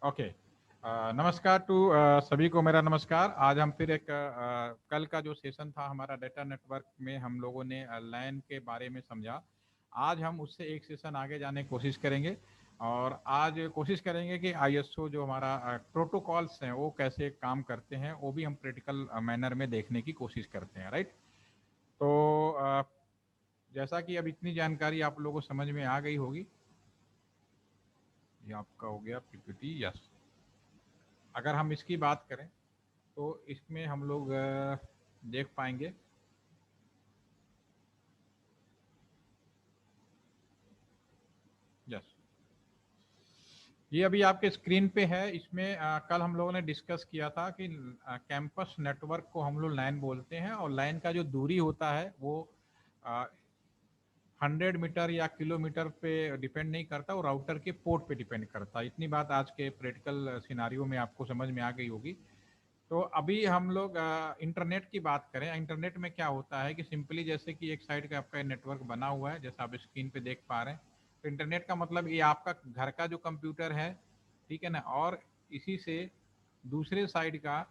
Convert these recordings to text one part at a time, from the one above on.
Okay. नमस्कार to सभी को मेरा नमस्कार। आज हम फिर एक कल का जो सेशन था हमारा डेटा नेटवर्क में हम लोगों ने लैन के बारे में समझा। आज हम उससे एक सेशन आगे जाने की कोशिश करेंगे और आज कोशिश करेंगे कि आईएसओ जो हमारा प्रोटोकॉल्स हैं वो कैसे काम करते हैं वो भी हम प्रैक्टिकल मैनर में देखने की कोशिश करते हैं, राइट। तो जैसा कि अब इतनी जानकारी आप लोगों को समझ में आ गई होगी। ये आपका हो गया पीपीटी, यस। अगर हम इसकी बात करें तो इसमें हम लोग देख पाएंगे। यस, ये अभी आपके स्क्रीन पे है। इसमें कल हम लोगों ने डिस्कस किया था कि कैंपस नेटवर्क को हम लोग लाइन बोलते हैं और लाइन का जो दूरी होता है वो 100 मीटर या किलोमीटर पे डिपेंड नहीं करता, वो राउटर के पोर्ट पे डिपेंड करता है। इतनी बात आज के प्रैक्टिकल सिनारियो में आपको समझ में आ गई होगी। तो अभी हम लोग इंटरनेट की बात करें। इंटरनेट में क्या होता है कि सिंपली जैसे कि एक साइड का आपका नेटवर्क बना हुआ है जैसा आप स्क्रीन पे देख पा रहे हैं। तो इंटरनेट का मतलब ये आपका घर का जो कंप्यूटर है, ठीक है ना, और इसी से दूसरे साइड का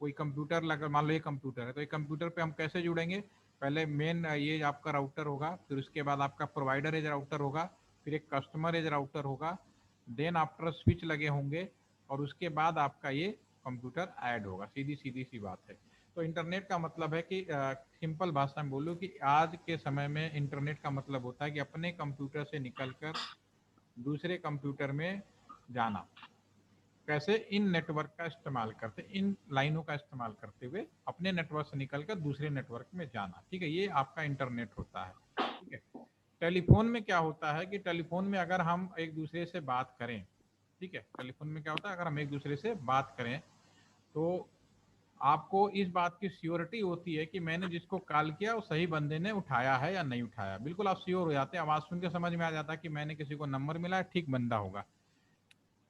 कोई कंप्यूटर लगा। मान लो ये कंप्यूटर है तो ये कंप्यूटर पे हम कैसे जुड़ेंगे? पहले मेन ये आपका राउटर होगा, फिर उसके बाद आपका प्रोवाइडर एज राउटर होगा, फिर एक कस्टमर एज राउटर होगा, देन आफ्टर स्विच लगे होंगे और उसके बाद आपका ये कंप्यूटर ऐड होगा। सीधी सीधी सी बात है। तो इंटरनेट का मतलब है कि सिंपल भाषा में बोलूँ कि आज के समय में इंटरनेट का मतलब होता है कि अपने कंप्यूटर से निकलकर दूसरे कंप्यूटर में जाना। कैसे? इन नेटवर्क का इस्तेमाल करते, इन लाइनों का इस्तेमाल करते हुए अपने नेटवर्क से निकलकर दूसरे नेटवर्क में जाना, ठीक है। ये आपका इंटरनेट होता है, ठीक है। टेलीफोन में क्या होता है कि टेलीफोन में अगर हम एक दूसरे से बात करें, ठीक है, टेलीफोन में क्या होता है अगर हम एक दूसरे से बात करें तो आपको इस बात की श्योरिटी होती है कि मैंने जिसको कॉल किया वो सही बंदे ने उठाया है या नहीं उठाया। बिल्कुल आप श्योर हो जाते हैं, आवाज सुन के समझ में आ जाता है कि मैंने किसी को नंबर मिला है, ठीक बंदा होगा।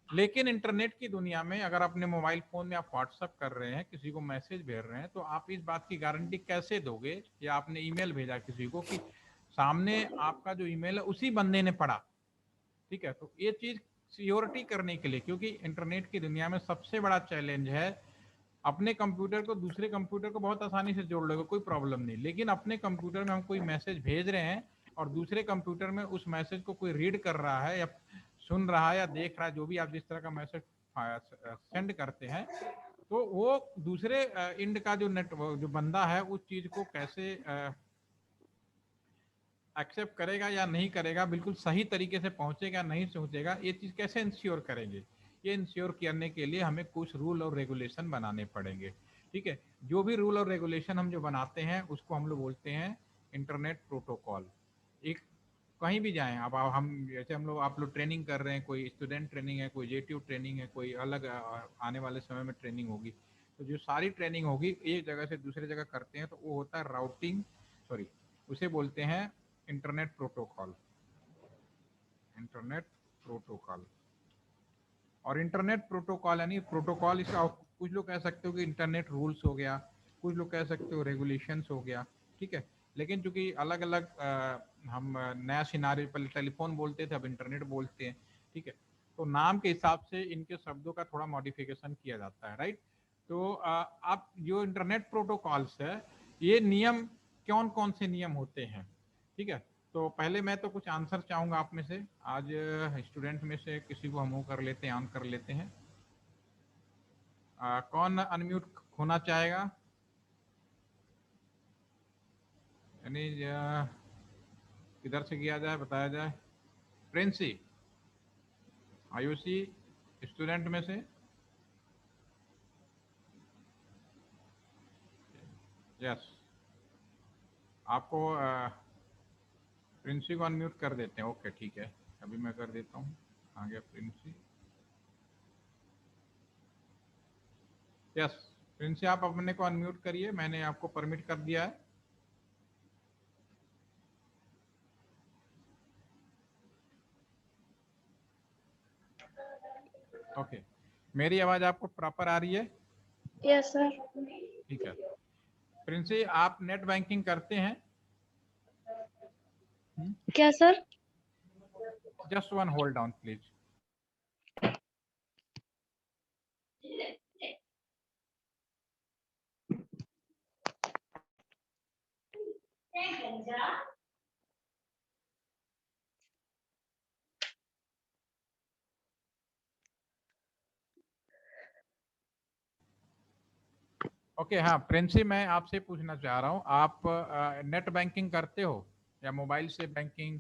लेकिन इंटरनेट की दुनिया में अगर अपने मोबाइल फोन में आप व्हाट्सअप कर रहे हैं, किसी को मैसेज भेज रहे हैं, तो आप इस बात की गारंटी कैसे दोगे, या आपने ईमेल भेजा किसी को, कि सामने आपका जो ईमेल है उसी बंदे ने पढ़ा, ठीक है। तो ये चीज सियोरिटी करने के लिए, क्योंकि इंटरनेट की दुनिया में सबसे बड़ा चैलेंज है अपने कंप्यूटर को दूसरे कंप्यूटर को बहुत आसानी से जोड़ लोगे, कोई प्रॉब्लम नहीं। लेकिन अपने कंप्यूटर में हम कोई मैसेज भेज रहे हैं और दूसरे कंप्यूटर में उस मैसेज को कोई रीड कर रहा है या सुन रहा है या देख रहा है, जो भी आप जिस तरह का मैसेज सेंड करते हैं, तो वो दूसरे इंड का जो नेट जो बंदा है उस चीज को कैसे एक्सेप्ट करेगा या नहीं करेगा, बिल्कुल सही तरीके से पहुंचेगा नहीं पहुंचेगा, ये चीज कैसे इंश्योर करेंगे? ये इंश्योर करने के लिए हमें कुछ रूल और रेगुलेशन बनाने पड़ेंगे, ठीक है। जो भी रूल और रेगुलेशन हम जो बनाते हैं उसको हम लोग बोलते हैं इंटरनेट प्रोटोकॉल। एक कहीं भी जाएं अब हम जैसे हम लोग आप लोग ट्रेनिंग कर रहे हैं, कोई स्टूडेंट ट्रेनिंग है, कोई जेटीयू ट्रेनिंग है, कोई अलग आने वाले समय में ट्रेनिंग होगी, तो जो सारी ट्रेनिंग होगी एक जगह से दूसरे जगह करते हैं तो वो होता है राउटिंग, सॉरी, उसे बोलते हैं इंटरनेट प्रोटोकॉल। इंटरनेट प्रोटोकॉल और इंटरनेट प्रोटोकॉल यानी प्रोटोकॉल, इसका कुछ लोग कह सकते हो कि इंटरनेट रूल्स हो गया, कुछ लोग कह सकते हो रेगुलेशंस हो गया, ठीक है। लेकिन चूंकि अलग अलग हम नया सिनारी पहले टेलीफोन बोलते थे, अब इंटरनेट बोलते हैं, ठीक है। तो नाम के हिसाब से इनके शब्दों का थोड़ा मॉडिफिकेशन किया जाता है, राइट। तो आप जो इंटरनेट प्रोटोकॉल्स है, ये नियम कौन कौन से नियम होते हैं, ठीक है। तो पहले मैं तो कुछ आंसर चाहूंगा आप में से। आज स्टूडेंट में से किसी को हम वो कर लेते हैं, ऑन कर लेते हैं। कौन अनम्यूट होना चाहेगा? यानी किधर से किया जाए बताया जाए। प्रिंसी, आयुषी, स्टूडेंट में से। यस, आपको प्रिंसी को अनम्यूट कर देते हैं। ओके ठीक है, अभी मैं कर देता हूँ। आ गया प्रिंसी। यस, प्रिंसी आप अपने को अनम्यूट करिए, मैंने आपको परमिट कर दिया है। ओके, मेरी आवाज़ आपको प्रॉपर आ रही है? Yes sir. ठीक है। प्रिंसी आप नेट बैंकिंग करते हैं? क्या sir? Just one hold down please. Okay, हाँ प्रिंसी, मैं आपसे पूछना चाह रहा हूँ, आप नेट बैंकिंग करते हो या मोबाइल से banking?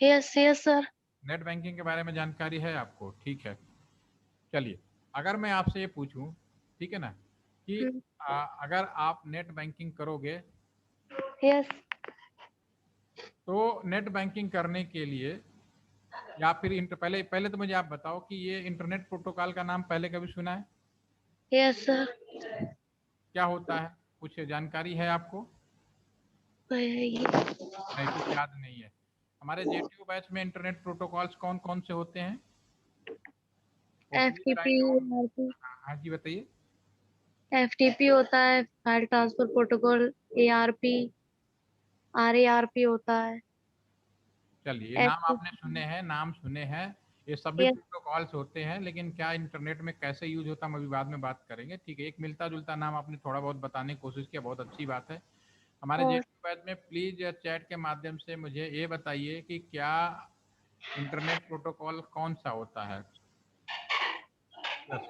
Yes yes sir. Net banking के बारे में जानकारी है आपको? ठीक है, चलिए, अगर मैं आपसे ये पूछूं, ठीक है ना, कि अगर आप नेट बैंकिंग करोगे यस। तो नेट बैंकिंग करने के लिए या फिर पहले पहले तो मुझे आप बताओ कि ये इंटरनेट प्रोटोकॉल का नाम पहले कभी सुना है? Yes sir. क्या होता है, कुछ जानकारी है आपको? नहीं, कुछ याद नहीं है। हमारे जेटीयू बैच में इंटरनेट प्रोटोकॉल्स कौन कौन से होते हैं, वो F please T P write down. आर हाँ जी, बताइए। एफटीपी होता है, file transfer protocol. ARP, RARP होता है। चलिए, ये नाम एच आपने सुने हैं, नाम सुने हैं, ये सभी यस। प्रोटोकॉल्स होते हैं, लेकिन क्या इंटरनेट में कैसे यूज होता है हम अभी बाद में बात करेंगे। ठीक है, एक मिलता जुलता नाम आपने थोड़ा बहुत बताने की कोशिश किया, बहुत अच्छी बात है। हमारे और जेटीयू बैच में प्लीज चैट के माध्यम से मुझे ये बताइए कि क्या इंटरनेट प्रोटोकॉल कौन सा होता है? यस।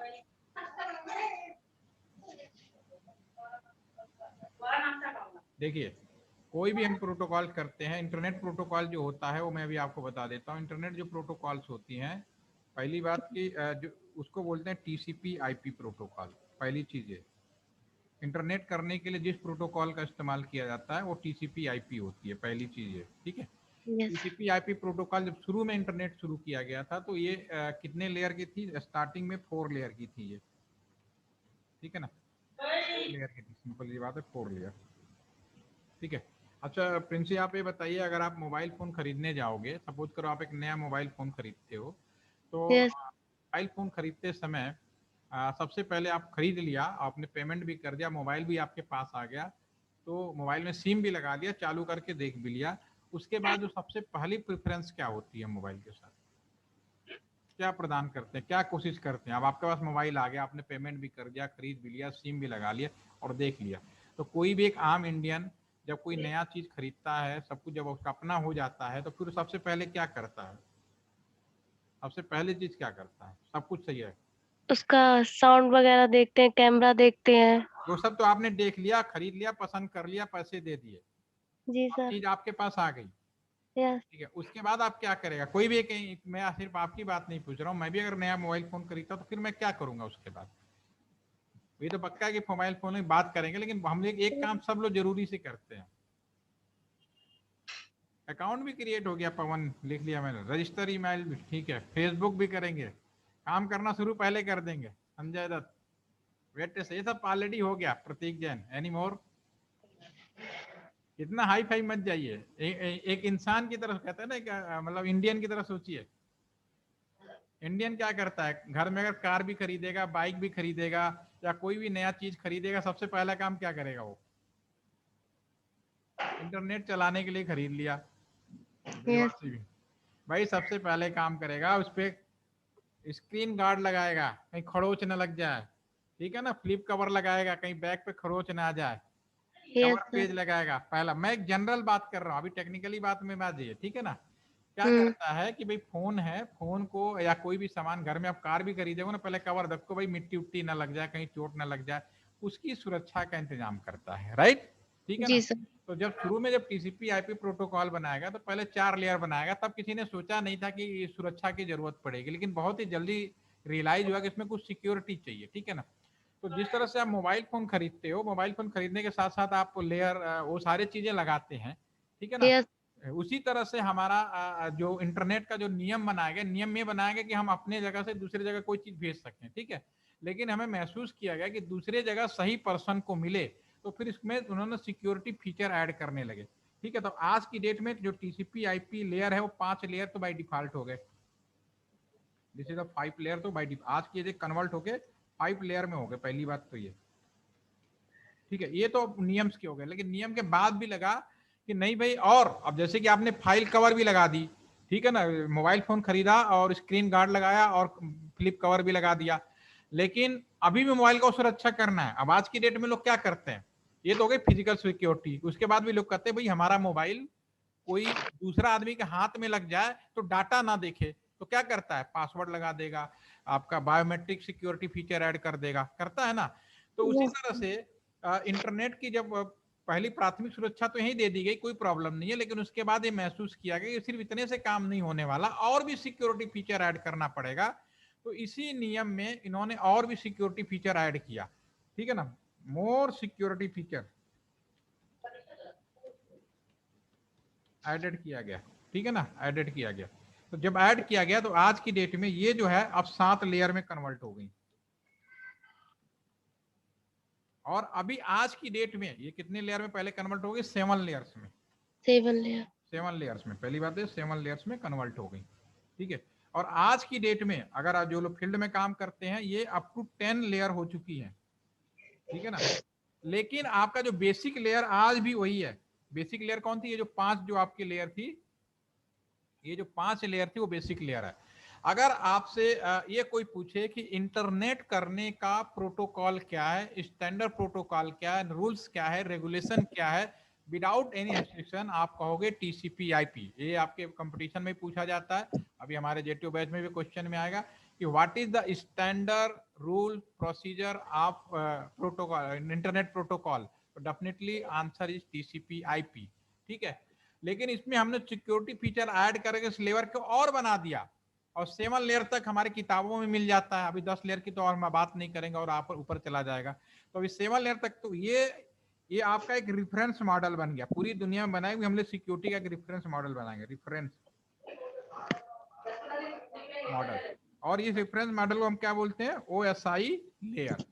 देखिए, कोई भी हम प्रोटोकॉल करते हैं, इंटरनेट प्रोटोकॉल जो होता है वो मैं अभी आपको बता देता हूँ। इंटरनेट जो प्रोटोकॉल्स होती हैं, पहली बात की जो उसको बोलते हैं टीसीपी आईपी प्रोटोकॉल। पहली चीज है, इंटरनेट करने के लिए जिस प्रोटोकॉल का इस्तेमाल किया जाता है वो टीसीपी आईपी होती है, पहली चीज है, ठीक है। यस टीसीपी आईपी प्रोटोकॉल जब शुरू में इंटरनेट शुरू किया गया था तो ये कितने लेयर की थी? स्टार्टिंग में 4 लेयर की थी ये, ठीक है ना, 4 लेयर की थी, सिंपल ये बात है, 4 लेयर, ठीक है। अच्छा प्रिंसी, आप ये बताइए, अगर आप मोबाइल फ़ोन खरीदने जाओगे, सपोज करो आप एक नया मोबाइल फ़ोन खरीदते हो, तो यस मोबाइल फ़ोन खरीदते समय सबसे पहले आप खरीद लिया, आपने पेमेंट भी कर दिया, मोबाइल भी आपके पास आ गया, तो मोबाइल में सिम भी लगा दिया, चालू करके देख भी लिया, उसके बाद जो सबसे पहली प्रेफरेंस क्या होती है मोबाइल के साथ? क्या प्रदान करते हैं, क्या कोशिश करते हैं? अब आपके पास मोबाइल आ गया, आपने पेमेंट भी कर दिया, खरीद भी लिया, सिम भी लगा लिया और देख लिया, तो कोई भी एक आम इंडियन जब कोई नया चीज खरीदता है, सब कुछ जब उसका अपना हो जाता है, तो फिर सबसे पहले क्या करता है? सबसे पहली चीज क्या करता है? सब कुछ सही है, उसका साउंड वगैरह देखते हैं, कैमरा देखते हैं। वो सब तो आपने देख लिया, खरीद लिया, पसंद कर लिया, पैसे दे दिए, जी अब सर। चीज आपके पास आ गई, यस ठीक है। उसके बाद आप क्या करेगा? कोई भी एक, मैं सिर्फ आपकी बात नहीं पूछ रहा हूँ, मैं भी अगर नया मोबाइल फोन खरीदता तो फिर मैं क्या करूंगा उसके बाद? ये तो पक्का है कि मोबाइल फोन में बात करेंगे, लेकिन हम लोग एक काम सब लोग जरूरी से करते हैं। अकाउंट भी क्रिएट हो गया, पवन लिख लिया मैंने, रजिस्टर ईमेल भी, ठीक है, फेसबुक भी करेंगे, काम करना शुरू पहले कर देंगे। संजय दत्त, वेट से, ये सब ऑलरेडी हो गया। प्रतीक जैन, एनी मोर? इतना हाई फाई मत जाइए, एक इंसान की तरफ कहते हैं ना, मतलब इंडियन की तरफ सोचिए। इंडियन क्या करता है, घर में अगर कार भी खरीदेगा, बाइक भी खरीदेगा, या कोई भी नया चीज खरीदेगा, सबसे पहला काम क्या करेगा वो? इंटरनेट चलाने के लिए खरीद लिया, यस देवासी भी, भाई सबसे पहले काम करेगा उस पर स्क्रीन गार्ड लगाएगा, कहीं खरोच न लग जाए, ठीक है ना, फ्लिप कवर लगाएगा, कहीं बैक पे खरोच ना आ जाए, यस कवर सर। पेज लगाएगा पहला। मैं एक जनरल बात कर रहा हूँ, अभी टेक्निकली बात में मत जाइए, ठीक है ना। क्या हम्म। करता है कि भाई फोन है, फोन को या कोई भी सामान घर में आप कार भी खरीदोगे ना, पहले कवर देखो भाई मिट्टी उट्टी ना लग जाए, कहीं चोट ना लग जाए, उसकी सुरक्षा का इंतजाम करता है, राइट, ठीक है ना। जी सर। तो जब शुरू में जब टीसीपी आईपी प्रोटोकॉल बनाएगा तो पहले 4 लेयर बनाएगा, तब किसी ने सोचा नहीं था कि सुरक्षा की जरूरत पड़ेगी, लेकिन बहुत ही जल्दी रियलाइज हुआ कि इसमें कुछ सिक्योरिटी चाहिए, ठीक है ना। तो जिस तरह से आप मोबाइल फोन खरीदते हो, मोबाइल फोन खरीदने के साथ साथ आप लेयर वो सारी चीजें लगाते हैं, ठीक है ना। यस उसी तरह से हमारा जो इंटरनेट का जो नियम बनाया गया, नियम ये बनाया गया कि हम अपने जगह से दूसरी जगह कोई चीज भेज सकते हैं, ठीक है। लेकिन हमें महसूस किया गया कि दूसरे जगह सही पर्सन को मिले, तो फिर इसमें उन्होंने सिक्योरिटी फीचर ऐड करने लगे, ठीक है। तो आज की डेट में जो टीसीपी आईपी लेयर है वो 5 लेयर तो बाई डिफॉल्ट हो गए, दिस इज अ 5 लेयर, तो बाई आज की कन्वर्ट होके 5 लेयर में हो गए, पहली बात तो ये, ठीक है। ये तो नियम के हो गए, लेकिन नियम के बाद भी लगा कि नहीं भाई, और अब जैसे कि आपने फाइल कवर भी लगा दी, ठीक है ना, मोबाइल फोन खरीदा और स्क्रीन गार्ड लगाया और फ्लिप कवर भी लगा दिया, लेकिन अभी भी मोबाइल को सुरक्षा करना है। अब आज की डेट में लोग क्या करते हैं, ये तो हो गई फिजिकल सिक्योरिटी, उसके बाद भी लोग कहते हैं भाई हमारा मोबाइल कोई दूसरा आदमी के हाथ में लग जाए तो डाटा ना देखे, तो क्या करता है, पासवर्ड लगा देगा, आपका बायोमेट्रिक सिक्योरिटी फीचर ऐड कर देगा, करता है ना। तो उसी तरह से इंटरनेट की जब पहली प्राथमिक सुरक्षा तो यही दे दी गई, कोई प्रॉब्लम नहीं है, लेकिन उसके बाद ये महसूस किया गया कि सिर्फ इतने से काम नहीं होने वाला, और भी सिक्योरिटी फीचर ऐड करना पड़ेगा। तो इसी नियम में इन्होंने और भी सिक्योरिटी फीचर ऐड किया, ठीक है ना, मोर सिक्योरिटी फीचर एडेड किया गया, ठीक है ना, एडेड किया गया। तो जब ऐड किया गया तो आज की डेट में ये जो है अब 7 लेयर में कन्वर्ट हो गई। और अभी आज की डेट में ये कितने लेयर में पहले कन्वर्ट हो गई? 7 लेयर्स में। 7 लेयर। 7 लेयर्स में, पहली बात है 7 लेयर्स में कन्वर्ट हो गई, ठीक है। और आज की डेट में अगर आप जो लोग फील्ड में काम करते हैं, ये अप टू 10 लेयर हो चुकी है, ठीक है ना। लेकिन आपका जो बेसिक लेयर आज भी वही है। बेसिक लेयर कौन थी? ये जो 5 जो आपकी लेयर थी, ये जो 5 लेयर थी वो बेसिक लेयर है। अगर आपसे ये कोई पूछे कि इंटरनेट करने का प्रोटोकॉल क्या है, स्टैंडर्ड प्रोटोकॉल क्या है, रूल्स क्या है, रेगुलेशन क्या है, विदाउट एनी रिस्ट्रिक्शन, आप कहोगे टीसीपी आईपी। ये आपके कंपटीशन में पूछा जाता है, अभी हमारे जेटीओ बैच में भी क्वेश्चन में आएगा कि what is the standard rule procedure of protocol, internet protocol. तो definitely answer is TCP IP, ठीक है। लेकिन इसमें हमने सिक्योरिटी फीचर ऐड करके इस लेयर को और बना दिया, और 7 लेयर तक हमारी किताबों में मिल जाता है। अभी 10 लेयर की तो और हम बात नहीं करेंगे, और आप ऊपर चला जाएगा। तो अभी 7 लेयर तक तो ये आपका एक रेफरेंस मॉडल बन गया, पूरी दुनिया में बनाएंगे हमने सिक्योरिटी का एक रेफरेंस मॉडल बनाएंगे, रेफरेंस मॉडल। और इस रेफरेंस मॉडल को हम क्या बोलते हैं? OSI layer.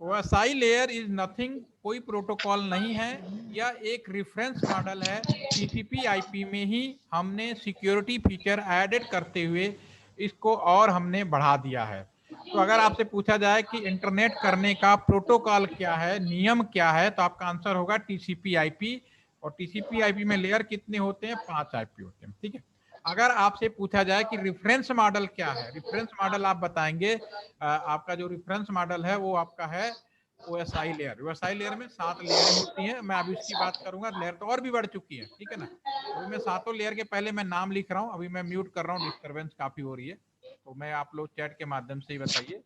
OSI layer is nothing, कोई प्रोटोकॉल नहीं है, यह एक रेफरेंस मॉडल है। टीसीपी आईपी में ही हमने सिक्योरिटी फीचर एडेड करते हुए इसको और हमने बढ़ा दिया है। तो अगर आपसे पूछा जाए कि इंटरनेट करने का प्रोटोकॉल क्या है, नियम क्या है, तो आपका आंसर होगा टीसीपी आईपी। और टीसीपी आईपी में लेयर कितने होते हैं? 5 आईपी होते हैं, ठीक है। अगर आपसे पूछा जाए कि रेफरेंस मॉडल क्या है, रेफरेंस मॉडल आप बताएंगे, आपका जो रेफरेंस मॉडल है वो आपका है ओएसआई लेयर। ओएसआई लेयर में 7 लेयरें होती हैं, मैं अभी उसकी बात करूंगा, लेयर तो और भी बढ़ चुकी है, ठीक है ना। अभी मैं 7 लेयर के पहले मैं नाम लिख रहा हूँ, अभी मैं म्यूट कर रहा हूँ, डिस्टर्बेंस काफी हो रही है, तो मैं आप लोग चैट के माध्यम से ही बताइए।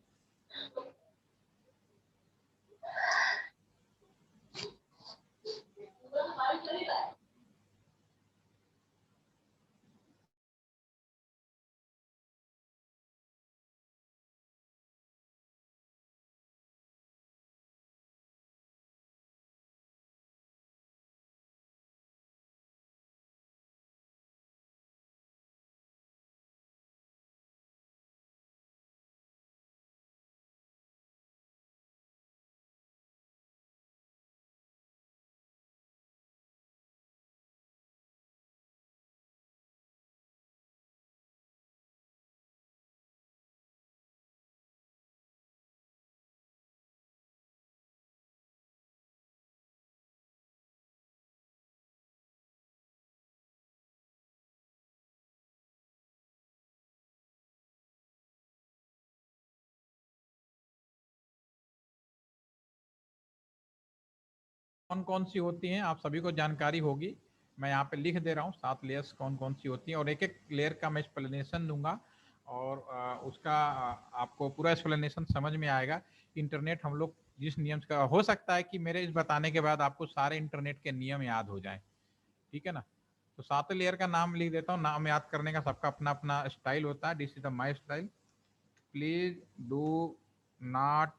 कौन कौन सी होती हैं आप सभी को जानकारी होगी, मैं यहाँ पे लिख दे रहा हूँ 7 लेयर्स कौन कौन सी होती हैं, और एक एक लेयर का मैं एक्सप्लेनेशन दूंगा, और उसका आपको पूरा एक्सप्लेनेशन समझ में आएगा। इंटरनेट हम लोग जिस नियम का, हो सकता है कि मेरे इस बताने के बाद आपको सारे इंटरनेट के नियम याद हो जाएं, ठीक है ना। तो 7 लेयर का नाम लिख देता हूँ, नाम याद करने का सबका अपना अपना स्टाइल होता है। This is the my style. Please do not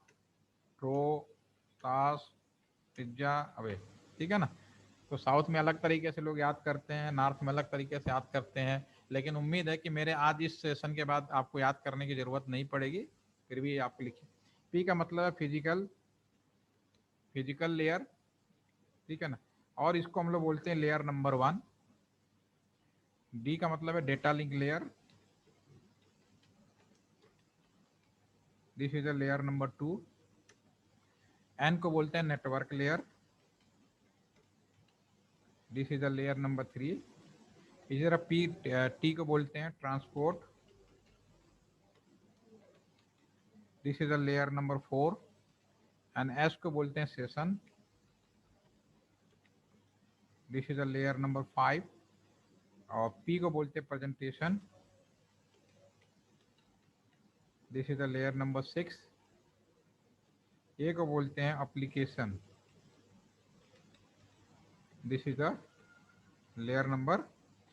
throw sauce pizza away, ठीक है ना। तो साउथ में अलग तरीके से लोग याद करते हैं, नॉर्थ में अलग तरीके से याद करते हैं, लेकिन उम्मीद है कि मेरे आज इस सेशन के बाद आपको याद करने की जरूरत नहीं पड़ेगी, फिर भी आप लिखिए। पी का मतलब है फिजिकल, फिजिकल लेयर, ठीक है ना, और इसको हम लोग बोलते हैं लेयर नंबर 1। डी का मतलब है data link layer, this is a layer number 2। N को बोलते हैं network layer, this is a layer number 3। इसी तरह पी टी को बोलते हैं transport, this is a layer number 4। And S को बोलते हैं session, this is a layer number 5। और पी को बोलते हैं presentation, this is a layer number 6। A को बोलते हैं application. This is the layer number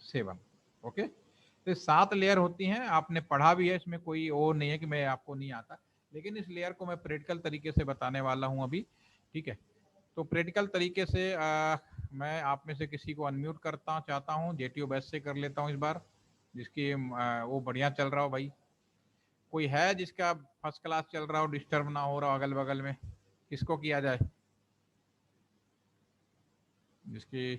7। Okay, तो 7 लेयर होती हैं, आपने पढ़ा भी है, इसमें कोई वो नहीं है कि मैं आपको नहीं आता, लेकिन इस लेयर को मैं प्रैक्टिकल तरीके से बताने वाला हूं अभी। ठीक है, तो प्रैक्टिकल तरीके से मैं आप में से किसी को अनम्यूट करता चाहता हूं, जेटीओ बैच से कर लेता हूं इस बार, जिसकी वो बढ़िया चल रहा हो भाई। कोई है जिसका फर्स्ट क्लास चल रहा हो, डिस्टर्ब ना हो रहा हो अगल बगल में, किसको किया जाए? जिसकी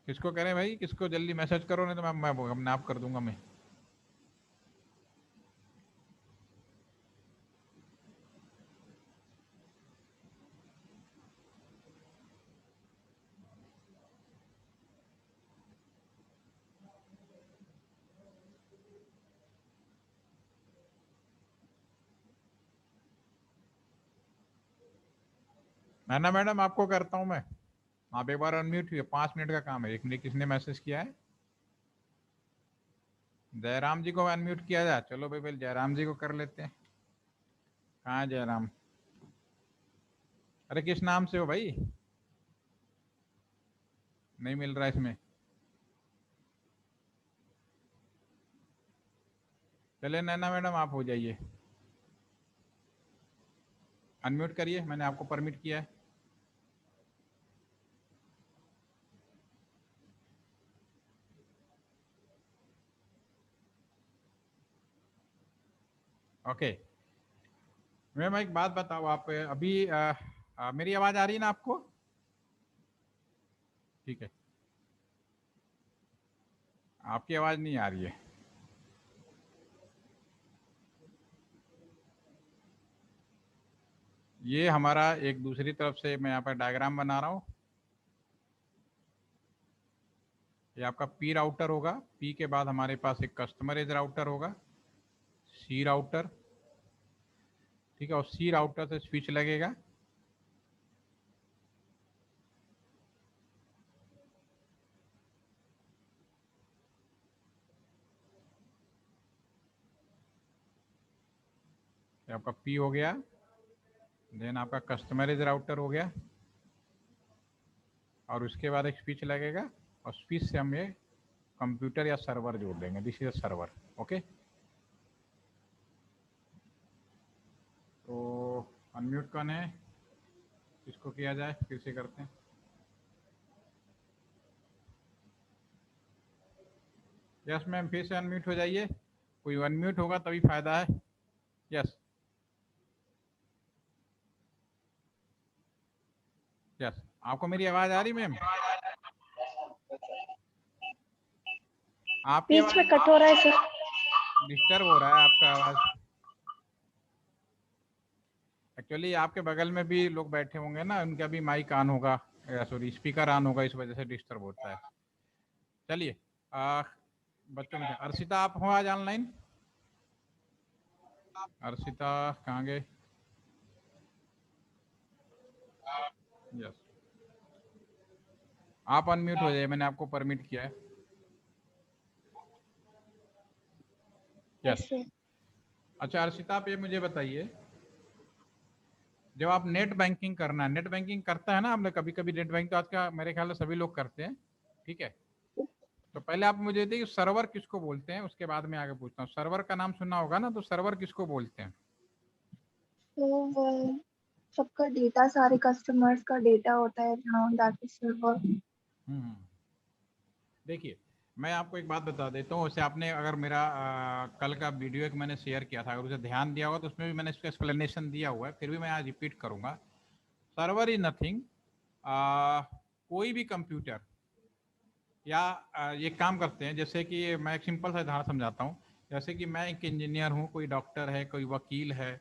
किसको करें भाई, किसको जल्दी मैसेज करो, नहीं तो मैं अपने आप कर दूंगा मैं। ना मैडम आपको करता हूं मैं, आप एक बार अनम्यूट हुए, 5 मिनट का काम है। एक मिनट, किसने मैसेज किया है? जयराम जी को अनम्यूट किया जाए? चलो भाई, पहले जयराम जी को कर लेते हैं। कहाँ है जयराम? अरे किस नाम से हो भाई? नहीं मिल रहा इसमें। चले नैना मैडम आप हो जाइए, अनम्यूट करिए, मैंने आपको परमिट किया है। ओके मैम, एक बात बताओ, आप अभी मेरी आवाज आ रही है ना आपको? ठीक है, आपकी आवाज नहीं आ रही है। ये हमारा एक दूसरी तरफ से मैं यहाँ पर डायग्राम बना रहा हूँ। ये आपका पी राउटर होगा, पी के बाद हमारे पास एक कस्टमर एज राउटर होगा, सी राउटर। ठीक है, और सी राउटर से स्विच लगेगा। ये आपका पी हो गया, देन आपका कस्टमर एज राउटर हो गया, और उसके बाद एक स्विच लगेगा, और स्विच से हम ये कंप्यूटर या सर्वर जोड़ देंगे। This is a server. Okay, तो अनम्यूट कौन है, किसको किया जाए, फिर से करते हैं। यस मैम, फिर से अनम्यूट हो जाइए, कोई अनम्यूट होगा तभी फायदा है। यस यस, आपको मेरी आवाज आ रही मैम? आपकी बीच में आवाज कट हो रहा है सर। डिस्टर्ब हो रहा है, आपका आवाज। एक्चुअली आपके बगल में भी लोग बैठे होंगे ना, उनका भी माइक ऑन होगा, सॉरी स्पीकर ऑन होगा, इस वजह से डिस्टर्ब होता है। चलिए, बच्चों में से अर्षिता आप हो आज ऑनलाइन? अर्षिता कहाँ गए? यस, आप अनम्यूट हो जाइए, मैंने आपको परमिट किया है। यस। ऐसे अच्छा अर्षिता, आप ये मुझे बताइए, जब आप नेट बैंकिंग करना है, नेट बैंकिंग करता है ना आपने कभी कभी, नेट बैंकिंग तो आज का मेरे ख्याल से सभी लोग करते हैं। ठीक है, तो पहले आप मुझे बताइए सर्वर किसको बोलते हैं, उसके बाद मैं आगे पूछता हूँ। सर्वर का नाम सुना होगा ना, तो सर्वर किसको बोलते हैं? तो वो सबका डेटा, सारे कस्टमर्स का डेटा होता है जहाँ दैट इज सर्वर। देखिए, मैं आपको एक बात बता देता हूँ, वैसे आपने अगर मेरा कल का वीडियो एक मैंने शेयर किया था, अगर उसे ध्यान दिया होगा तो उसमें भी मैंने इसका एक्सप्लेनेशन दिया हुआ है, फिर भी मैं आज रिपीट करूंगा। सर्वर इज नथिंग, कोई भी कंप्यूटर या ये काम करते हैं, जैसे कि मैं एक सिंपल सा उदाहरण समझाता हूँ। जैसे कि मैं एक इंजीनियर हूँ, कोई डॉक्टर है, कोई वकील है,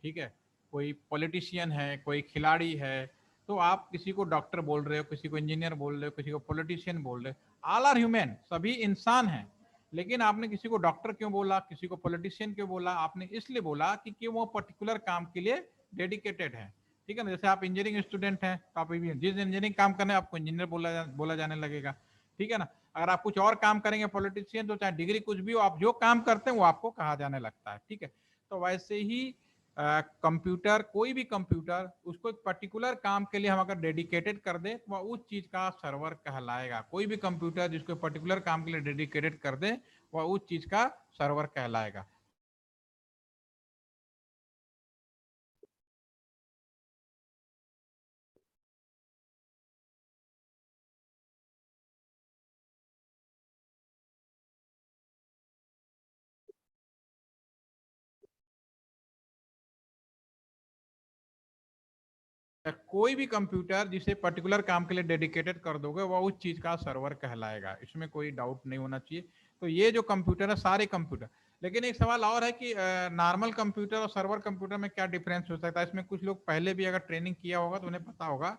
ठीक है, कोई पॉलिटिशियन है, कोई खिलाड़ी है। तो आप किसी को डॉक्टर बोल रहे हो, किसी को इंजीनियर बोल रहे हो, किसी को पॉलिटिशियन बोल रहे हो, ऑल आर ह्यूमन, सभी इंसान हैं। लेकिन आपने किसी को डॉक्टर क्यों बोला, किसी को पॉलिटिशियन क्यों बोला? आपने इसलिए बोला कि वो पर्टिकुलर काम के लिए डेडिकेटेड है। ठीक है ना, जैसे आप इंजीनियरिंग स्टूडेंट हैं तो आप जिस इंजीनियरिंग काम करने आपको इंजीनियर बोला जाने लगेगा। ठीक है ना, अगर आप कुछ और काम करेंगे पॉलिटिशियन, तो चाहे डिग्री कुछ भी हो, आप जो काम करते हैं वो आपको कहा जाने लगता है। ठीक है, तो वैसे ही कंप्यूटर, कोई भी कंप्यूटर, उसको एक पर्टिकुलर काम के लिए हम अगर डेडिकेटेड कर दे तो वह उस चीज का सर्वर कहलाएगा। कोई भी कंप्यूटर जिसको पर्टिकुलर काम के लिए डेडिकेटेड कर दे वह उस चीज का सर्वर कहलाएगा। कोई भी कंप्यूटर जिसे पर्टिकुलर काम के लिए डेडिकेटेड कर दोगे वह उस चीज का सर्वर कहलाएगा, इसमें कोई डाउट नहीं होना चाहिए। तो ये जो कंप्यूटर है सारे कंप्यूटर, लेकिन एक सवाल और है कि नॉर्मल कंप्यूटर और सर्वर कंप्यूटर में क्या डिफरेंस हो सकता है। इसमें कुछ लोग पहले भी अगर ट्रेनिंग किया होगा तो उन्हें पता होगा।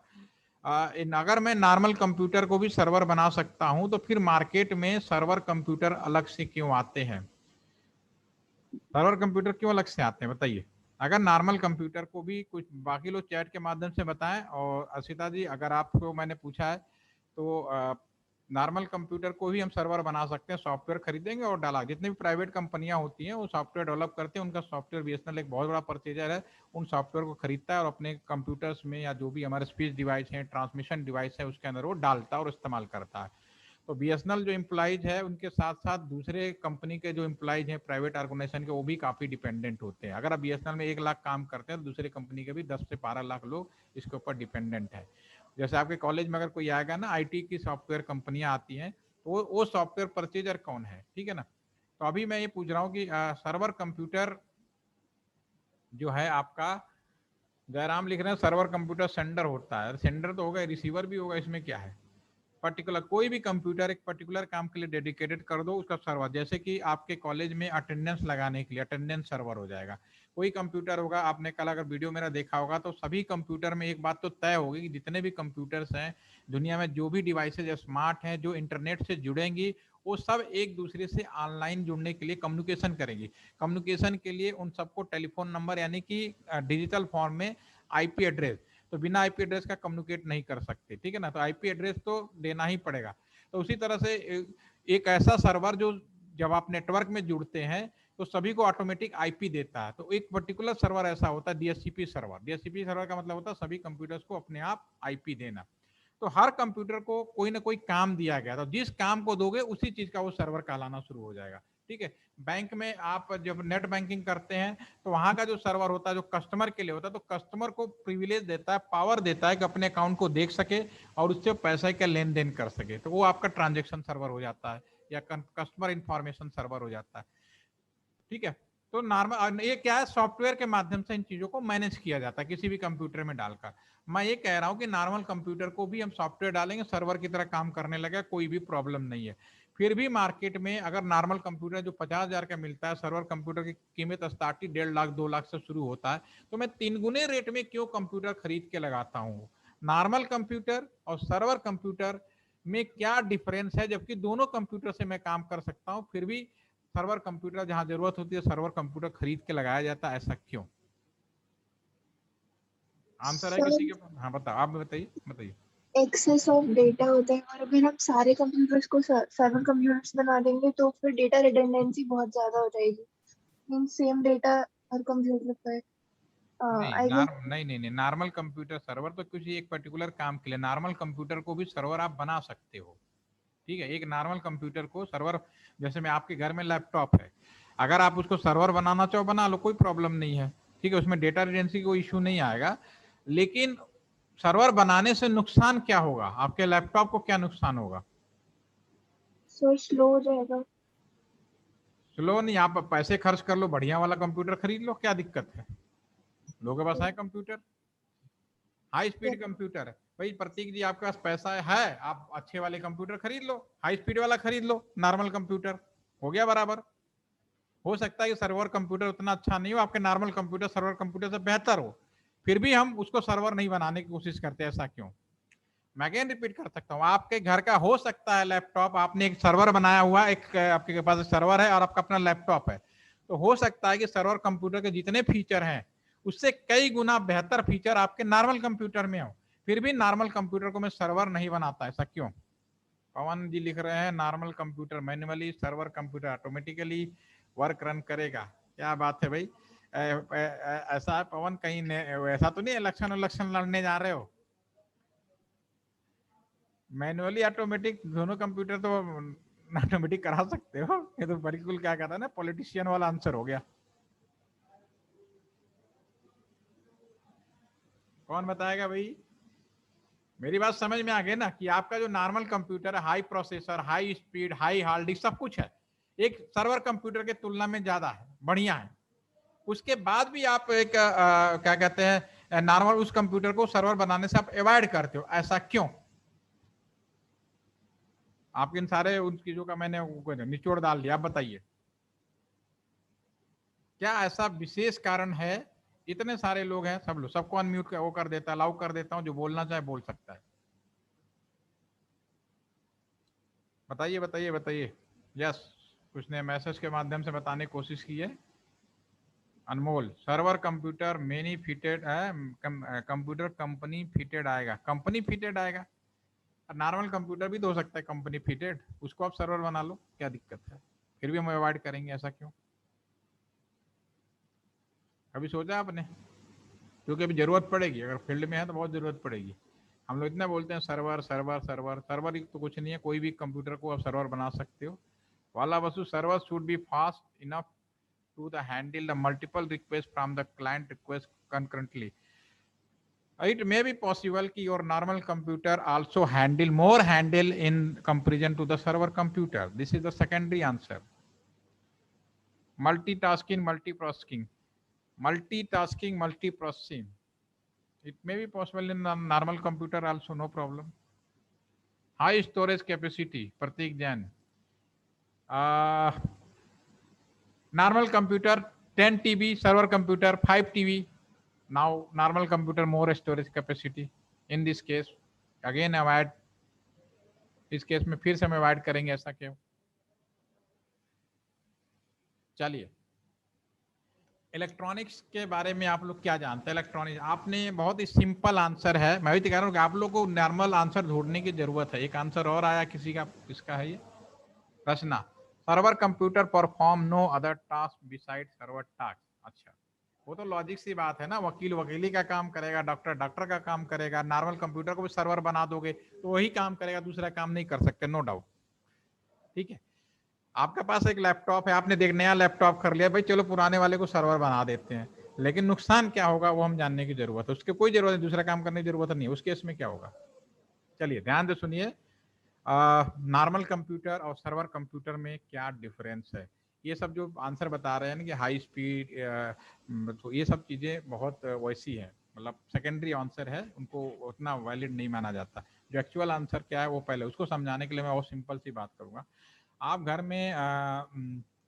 अगर मैं नॉर्मल कंप्यूटर को भी सर्वर बना सकता हूं तो फिर मार्केट में सर्वर कंप्यूटर अलग से क्यों आते हैं? सर्वर कंप्यूटर क्यों अलग से आते हैं बताइए। अगर नॉर्मल कंप्यूटर को भी कुछ बाकी लोग चैट के माध्यम से बताएं। और असिता जी, अगर आपको मैंने पूछा है तो नॉर्मल कंप्यूटर को ही हम सर्वर बना सकते हैं, सॉफ्टवेयर खरीदेंगे और डाला। जितने भी प्राइवेट कंपनियां होती हैं वो सॉफ्टवेयर डेवलप करते हैं, उनका सॉफ्टवेयर बीएसएनएल एक बहुत बड़ा परचेजर है, उन सॉफ्टवेयर को खरीदता है और अपने कंप्यूटर्स में या जो भी हमारे स्पीच डिवाइस है, ट्रांसमिशन डिवाइस है, उसके अंदर वो डालता है और इस्तेमाल करता है। तो बीएसएनएल जो एम्प्लॉइज है उनके साथ साथ दूसरे कंपनी के जो एम्प्लॉइज हैं प्राइवेट ऑर्गेनाइजेशन के, वो भी काफी डिपेंडेंट होते हैं। अगर आप बीएसएनएल में 1 लाख काम करते हैं तो दूसरे कंपनी के भी 10 से 12 लाख लोग इसके ऊपर डिपेंडेंट है। जैसे आपके कॉलेज में अगर कोई आएगा ना, आईटी की सॉफ्टवेयर कंपनियां आती हैं, तो वो सॉफ्टवेयर परचेजर कौन है, ठीक है ना। तो अभी मैं ये पूछ रहा हूँ कि सर्वर कंप्यूटर जो है आपका, जयराम लिख रहे हैं सर्वर कंप्यूटर सेंडर होता है। सेंडर तो होगा, रिसीवर भी होगा, इसमें क्या है। पर्टिकुलर कोई भी कंप्यूटर एक पर्टिकुलर काम के लिए डेडिकेटेड कर दो उसका सर्वर, जैसे कि आपके कॉलेज में अटेंडेंस लगाने के लिए अटेंडेंस सर्वर हो जाएगा। कोई कंप्यूटर होगा, आपने कल अगर वीडियो मेरा देखा होगा तो सभी कंप्यूटर में एक बात तो तय होगी कि जितने भी कंप्यूटर्स हैं दुनिया में, जो भी डिवाइसेज स्मार्ट हैं जो इंटरनेट से जुड़ेंगी, वो सब एक दूसरे से ऑनलाइन जुड़ने के लिए कम्युनिकेशन करेंगी। कम्युनिकेशन के लिए उन सबको टेलीफोन नंबर यानी कि डिजिटल फॉर्म में आईपी एड्रेस, तो बिना आईपी एड्रेस का कम्युनिकेट नहीं कर सकते, ठीक है ना। तो आईपी एड्रेस तो देना ही पड़ेगा। तो उसी तरह से एक ऐसा सर्वर जो जब आप नेटवर्क में जुड़ते हैं तो सभी को ऑटोमेटिक आईपी देता है। तो एक पर्टिकुलर सर्वर ऐसा होता है डीएचसीपी सर्वर। डीएचसीपी सर्वर का मतलब होता है सभी कंप्यूटर्स को अपने आप आईपी देना। तो हर कंप्यूटर को कोई ना कोई काम दिया गया, तो जिस काम को दोगे उसी चीज का वो सर्वर कहलाना शुरू हो जाएगा, ठीक है। बैंक में आप जब नेट बैंकिंग करते हैं तो वहां का जो सर्वर होता है जो कस्टमर के लिए होता है, तो कस्टमर को प्रिविलेज देता है, पावर देता है कि अपने अकाउंट को देख सके और उससे पैसे का लेन देन कर सके, तो वो आपका ट्रांजेक्शन सर्वर हो जाता है या कस्टमर इंफॉर्मेशन सर्वर हो जाता है, ठीक है। तो नॉर्मल ये क्या है, सॉफ्टवेयर के माध्यम से इन चीजों को मैनेज किया जाता है किसी भी कंप्यूटर में डालकर। मैं ये कह रहा हूं कि नॉर्मल कंप्यूटर को भी हम सॉफ्टवेयर डालेंगे सर्वर की तरह काम करने लगे, कोई भी प्रॉब्लम नहीं है। फिर भी मार्केट में अगर नॉर्मल कंप्यूटर जो 50,000 का मिलता है, सर्वर कंप्यूटर की कीमत स्टार्टिंग 1.5 लाख 2 लाख से शुरू होता है, तो मैं 3 गुने रेट में क्यों कंप्यूटर खरीद के लगाता हूँ। नॉर्मल कंप्यूटर और सर्वर कंप्यूटर में क्या डिफरेंस है, जबकि दोनों कंप्यूटर से मैं काम कर सकता हूँ, फिर भी सर्वर कंप्यूटर जहां जरूरत होती है सर्वर कंप्यूटर खरीद के लगाया जाता है, ऐसा क्यों? आंसर है सर, किसी के पास? हाँ बताओ, आप बताइए बताइए। एक्सेस ऑफ डेटा होता है और अगर हम सारे कंप्यूटर्स को सर्वर कंप्यूटर्स बना देंगे तो फिर डेटा रिडंडेंसी बहुत ज्यादा हो जाएगी। मीन सेम डेटा हर कंप्यूटर पर नहीं आई गेस। नहीं नहीं नहीं, नॉर्मल कंप्यूटर सर्वर तो किसी एक पर्टिकुलर काम के लिए, नॉर्मल कंप्यूटर को भी सर्वर आप बना सकते हो, ठीक है। एक नॉर्मल कंप्यूटर को सर्वर, जैसे मैं आपके घर में लैपटॉप है, अगर आप उसको सर्वर बनाना चाहो बना लो, कोई प्रॉब्लम नहीं है, ठीक है। उसमें डेटा रिडेंसी कोई इशू नहीं आएगा। लेकिन सर्वर बनाने से नुकसान क्या होगा, आपके लैपटॉप को क्या नुकसान होगा? सो स्लो हो जाएगा। स्लो नहीं, आप पैसे खर्च कर लो, बढ़िया वाला कंप्यूटर खरीद लो, क्या दिक्कत है? लोगों के पास है कंप्यूटर, हाई स्पीड कंप्यूटर है। भाई प्रतीक जी आपके पास पैसा है, आप अच्छे वाले कंप्यूटर खरीद लो, हाई स्पीड वाला खरीद लो, नॉर्मल कंप्यूटर हो गया बराबर। हो सकता है कि सर्वर कंप्यूटर उतना अच्छा नहीं हो, आपके नॉर्मल कंप्यूटर सर्वर कंप्यूटर से बेहतर हो, फिर भी हम उसको सर्वर नहीं बनाने की कोशिश करते, ऐसा क्यों? मैं अगेन रिपीट कर सकता हूँ, आपके घर का हो सकता है लैपटॉप, आपने एक सर्वर बनाया हुआ, एक आपके पास सर्वर है और आपका अपना लैपटॉप है, तो हो सकता है कि सर्वर कंप्यूटर के जितने फीचर हैं उससे कई गुना बेहतर फीचर आपके नॉर्मल कंप्यूटर में हो, फिर भी नॉर्मल कंप्यूटर को मैं सर्वर नहीं बनाता, ऐसा क्यों? पवन जी लिख रहे हैं normal computer manually, server computer automatically work run करेगा। क्या बात है भाई। ऐसा है पवन, कहीं ऐसा तो नहीं इलेक्शन लड़ने जा रहे हो? मैनुअली ऑटोमेटिक दोनों कंप्यूटर तो ऑटोमेटिक करा सकते हो। ये तो बिल्कुल क्या कहता है ना, पॉलिटिशियन वाला आंसर हो गया। कौन बताएगा भाई? मेरी बात समझ में आ गई ना कि आपका जो नॉर्मल कंप्यूटर है, high processor, high speed, high hard disk, सब कुछ है, एक सर्वर कंप्यूटर के तुलना में ज्यादा है, बढ़िया है। उसके बाद भी आप एक क्या कहते हैं, नॉर्मल उस कंप्यूटर को सर्वर बनाने से आप अवॉइड करते हो, ऐसा क्यों? आपके इन सारे उन चीजों का मैंने निचोड़ डाल दिया, आप बताइए क्या ऐसा विशेष कारण है? इतने सारे लोग हैं, सब लोग, सबको अनम्यूट वो कर देता, अलाउ कर देता हूं, जो बोलना चाहे बोल सकता है। बताइए बताइए बताइए। यस, कुछ ने मैसेज के माध्यम से बताने की कोशिश की है। अनमोल, सर्वर कंप्यूटर मेनी फिटेड है, कंप्यूटर कंपनी फिटेड आएगा, कंपनी फिटेड आएगा। नॉर्मल कंप्यूटर भी तो हो सकता है कंपनी फिटेड, उसको आप सर्वर बना लो, क्या दिक्कत है? फिर भी हम अवॉइड करेंगे, ऐसा क्यों? कभी सोचा आपने? क्योंकि अभी जरूरत पड़ेगी, अगर फील्ड में है तो बहुत जरूरत पड़ेगी। हम लोग इतना बोलते हैं सर्वर सर्वर सर्वर सर्वर, तो कुछ नहीं है, कोई भी कंप्यूटर को आप सर्वर बना सकते हो। वाला वस्तु, server should be fast enough to the handle the multiple requests from the client request concurrently. It may be possible कि your normal computer also handle in comparison to the server computer. This is the secondary answer. Multitasking, multiprocessing. It may be possible in the normal computer also, no problem. High storage capacity, Pratik Jain. Normal computer 10 TB, server computer 5 TB. Now normal computer more storage capacity. In this case again avoid, इस case में फिर से हम avoid करेंगे, ऐसा क्यों? चलिए, electronics के बारे में आप लोग क्या जानते हैं? इलेक्ट्रॉनिक्स आपने बहुत ही सिंपल आंसर है, मैं भी तो कह रहा हूँ कि आप लोग को नॉर्मल आंसर ढूंढने की जरूरत है। एक आंसर और आया किसी का, किसका है ये? Rachna, server computer perform no other task beside server task. अच्छा, वो तो लॉजिक सी बात है ना, वकील वकीली का काम करेगा, डॉक्टर डॉक्टर का काम करेगा, नॉर्मल कंप्यूटर को भी सर्वर बना दोगे तो वही काम करेगा, दूसरा काम नहीं कर सकते, नो डाउट। ठीक है, आपके पास एक लैपटॉप है, आपने देख नया लैपटॉप कर लिया, भाई चलो पुराने वाले को सर्वर बना देते हैं, लेकिन नुकसान क्या होगा वो हम जानने की जरूरत है। उसके कोई जरूरत नहीं, दूसरा काम करने की जरूरत नहीं है, उस केस में क्या होगा? चलिए ध्यान से सुनिए, नॉर्मल कंप्यूटर और सर्वर कंप्यूटर में क्या डिफरेंस है। ये सब जो आंसर बता रहे हैं ना कि हाई स्पीड, तो ये सब चीज़ें बहुत वैसी है, मतलब सेकेंडरी आंसर है, उनको उतना वैलिड नहीं माना जाता। जो एक्चुअल आंसर क्या है वो पहले उसको समझाने के लिए मैं बहुत सिंपल सी बात करूँगा। आप घर में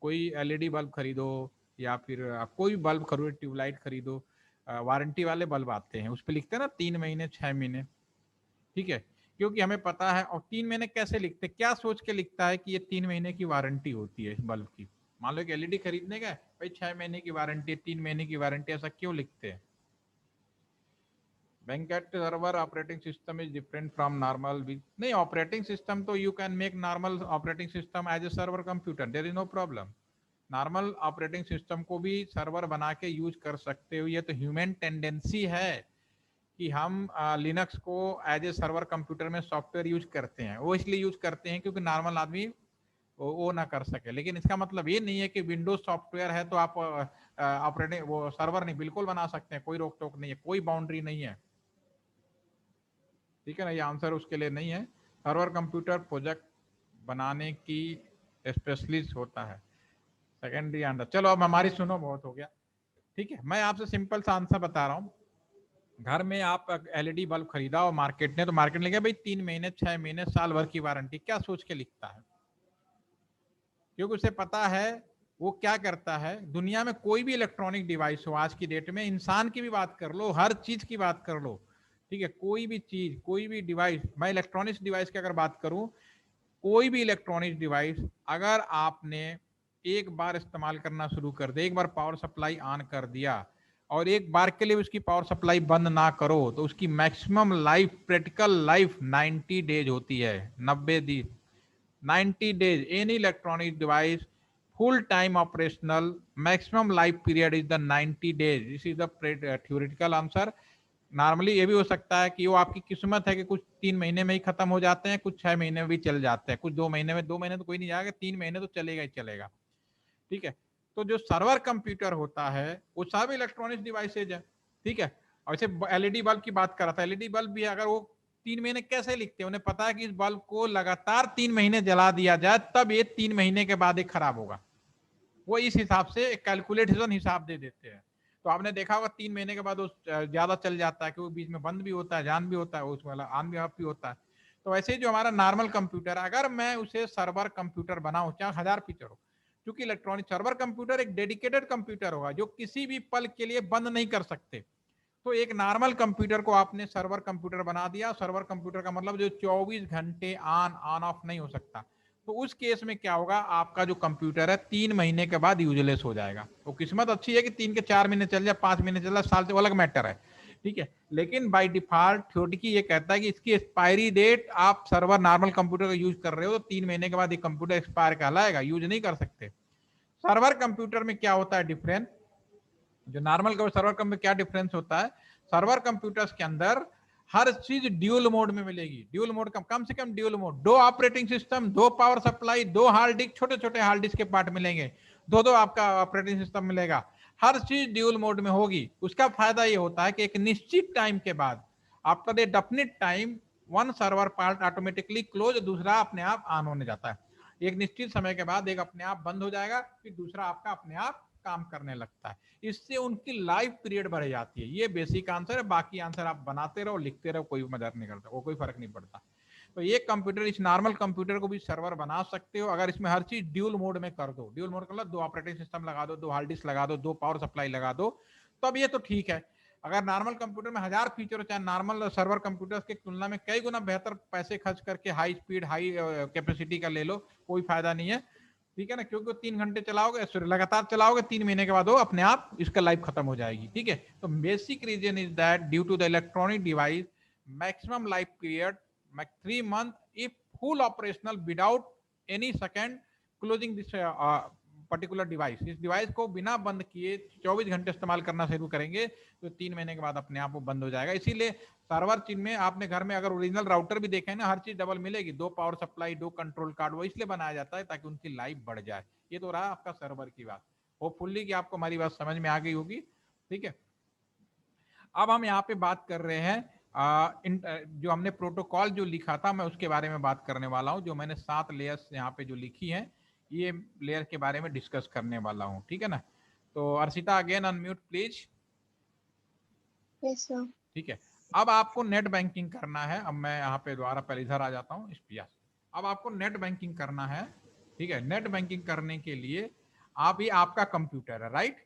कोई एलईडी बल्ब खरीदो या फिर आप कोई बल्ब खरीदो, ट्यूबलाइट खरीदो, वारंटी वाले बल्ब आते हैं, उस पर लिखते हैं ना 3 महीने 6 महीने, ठीक है, क्योंकि हमें पता है। और 3 महीने कैसे लिखते, क्या सोच के लिखता है कि ये 3 महीने की वारंटी होती है इस बल्ब की? मान लो एक एलईडी खरीदने का भाई 6 महीने की वारंटी, 3 महीने की वारंटी, ऐसा क्यों लिखते हैं? Venkat, server operating system is different from normal. नहीं, ऑपरेटिंग सिस्टम तो you can make normal operating system as a server computer, there is no problem. Normal operating system को भी सर्वर बना के यूज कर सकते हो, ये तो ह्यूमन टेंडेंसी है कि हम लिनक्स को एज ए सर्वर कंप्यूटर में सॉफ्टवेयर यूज करते हैं। वो इसलिए यूज करते हैं क्योंकि नॉर्मल आदमी वो ना कर सके, लेकिन इसका मतलब ये नहीं है कि विंडोज सॉफ्टवेयर है तो आप ऑपरेटिंग वो सर्वर नहीं, बिल्कुल बना सकते हैं, कोई रोक टोक नहीं है, कोई बाउंड्री नहीं है। ठीक है ना, ये आंसर उसके लिए नहीं है। सर्वर कंप्यूटर प्रोजेक्ट बनाने की स्पेशलिस्ट होता है, सेकेंडरी आंसर। चलो अब हमारी सुनो, बहुत हो गया। ठीक है, मैं आपसे सिंपल सा आंसर बता रहा हूँ। घर में आप एलईडी बल्ब खरीदा और मार्केट ने, तो मार्केट ने लिखा भाई 3 महीने 6 महीने साल भर की वारंटी, क्या सोच के लिखता है? क्योंकि उसे पता है वो क्या करता है। दुनिया में कोई भी इलेक्ट्रॉनिक डिवाइस हो आज की डेट में, इंसान की भी बात कर लो, हर चीज की बात कर लो, ठीक है, कोई भी चीज, कोई भी डिवाइस, मैं इलेक्ट्रॉनिक्स डिवाइस की अगर बात करूं, कोई भी इलेक्ट्रॉनिक्स डिवाइस अगर आपने एक बार इस्तेमाल करना शुरू कर दे, एक बार पावर सप्लाई ऑन कर दिया और एक बार के लिए उसकी पावर सप्लाई बंद ना करो, तो उसकी maximum life, practical life 90 days होती है, 90 दिन, 90 days. Any electronic device full time operational, maximum life period is the 90 days. This is the theoretical answer. Normally ये भी हो सकता है कि वो आपकी किस्मत है कि कुछ 3 महीने में ही खत्म हो जाते हैं, कुछ 6 महीने में भी चल जाते हैं, कुछ 2 महीने में, 2 महीने तो कोई नहीं जाएगा, 3 महीने तो चलेगा ही चलेगा, ठीक है। तो जो सर्वर कंप्यूटर होता है वो सब इलेक्ट्रॉनिक डिवाइसेज है, ठीक है। और ऐसे एलईडी बल्ब की बात कर रहा था, एलईडी बल्ब भी अगर वो 3 महीने कैसे लिखते हैं, उन्हें पता है कि इस बल्ब को लगातार 3 महीने जला दिया जाए तब ये 3 महीने के बाद एक खराब होगा, वो इस हिसाब से एक कैलकुलेशन हिसाब दे देते हैं। तो आपने देखा होगा 3 महीने के बाद वो ज्यादा चल जाता है, क्योंकि बीच में बंद भी होता है, जान भी होता है, उसमें ऑन भी ऑफ भी होता है। तो वैसे ही जो हमारा नॉर्मल कंप्यूटर, अगर मैं उसे सर्वर कंप्यूटर बनाऊं, चाहे 1000 फीचर हो, क्योंकि इलेक्ट्रॉनिक सर्वर कंप्यूटर एक डेडिकेटेड कंप्यूटर होगा जो किसी भी पल के लिए बंद नहीं कर सकते। तो एक नॉर्मल कंप्यूटर को आपने सर्वर कंप्यूटर बना दिया, सर्वर कंप्यूटर का मतलब जो 24 घंटे ऑन ऑफ नहीं हो सकता, तो उस केस में क्या होगा, आपका जो कंप्यूटर है 3 महीने के बाद यूजलेस हो जाएगा। तो किस्मत अच्छी है कि 3 के 4 महीने चल जाए, 5 महीने चल जाए, साल से, वो अलग मैटर है, ठीक है। लेकिन बाय डिफॉल्ट थ्योरेटिकली ये कहता है कि इसकी एक्सपायरी डेट, आप सर्वर नॉर्मल कंप्यूटर का यूज कर रहे हो तो 3 महीने के बाद ये कंप्यूटर एक्सपायर कहलाएगा, यूज नहीं कर सकते। सर्वर कंप्यूटर में क्या होता है डिफरेंस, जो नॉर्मल सर्वर कंप्यूटर में क्या डिफरेंस होता है, सर्वर कंप्यूटर्स के अंदर हर चीज ड्यूल मोड में मिलेगी। ड्यूल मोड कम से कम dual mode, 2 operating system, 2 power supply, 2 hard disk, छोटे छोटे हार्ड डिस्क के पार्ट मिलेंगे, 2 आपका ऑपरेटिंग सिस्टम मिलेगा, हर चीज ड्यूल मोड में होगी। उसका फायदा ये होता है कि एक निश्चित टाइम के बाद, after a definite time, one server part automatically close, दूसरा अपने आप ऑन होने जाता है। एक निश्चित समय के बाद एक अपने आप बंद हो जाएगा, फिर दूसरा आपका अपने आप काम करने लगता है। इससे उनकी लाइफ पीरियड बढ़ जाती है। ये बेसिक आंसर है, बाकी आंसर आप बनाते रहो, लिखते रहो, कोई मदद नहीं करता, वो कोई फर्क नहीं पड़ता। तो ये कंप्यूटर, इस नॉर्मल कंप्यूटर को भी सर्वर बना सकते हो अगर इसमें हर चीज ड्यूल मोड में कर दो। ड्यूल मोड का मतलब 2 ऑपरेटिंग सिस्टम लगा दो, 2 हार्ड डिस्क लगा दो, 2 पावर सप्लाई लगा दो, तब ये तो ठीक है। अगर नॉर्मल कंप्यूटर में 1000 फीचर हो, चाहे नॉर्मल सर्वर कंप्यूटर्स की तुलना में कई गुना बेहतर पैसे खर्च करके हाई स्पीड हाई कैपेसिटी का ले लो, कोई फायदा नहीं है, ठीक है ना। क्योंकि 3 घंटे चलाओगे, लगातार चलाओगे, 3 महीने के बाद वो अपने आप इसका लाइफ खत्म हो जाएगी, ठीक है। तो basic reason is that due to the electronic device maximum life period 3 month if full operational without any second closing this particular device. इस डिवाइस को बिना बंद किए 24 घंटे इस्तेमाल करना शुरू करेंगे तो 3 महीने के बाद अपने आप वो बंद हो जाएगा। इसीलिए सर्वर चीज में आपने घर में अगर ओरिजिनल राउटर भी देखे ना, हर चीज डबल मिलेगी, 2 पावर सप्लाई, 2 कंट्रोल कार्ड, वो इसलिए बनाया जाता है ताकि उनकी लाइफ बढ़ जाए। ये तो रहा आपका सर्वर की बात। होपफुली कि आपको हमारी बात समझ में आ गई होगी, ठीक है। अब हम यहाँ पे बात कर रहे हैं जो हमने प्रोटोकॉल जो लिखा था, मैं उसके बारे में बात करने वाला हूँ। जो मैंने 7 लेयर्स यहाँ पे जो लिखी है, ये लेयर के बारे में डिस्कस करने वाला हूँ, ठीक है ना। तो Arshita again unmute please. Yes sir. ठीक है, अब आपको नेट बैंकिंग करना है। अब मैं यहाँ पे दोबारा पहले इधर आ जाता हूँ, अब आपको नेट बैंकिंग करना है, ठीक है। नेट बैंकिंग करने के लिए आप, ये आपका कंप्यूटर है, राइट।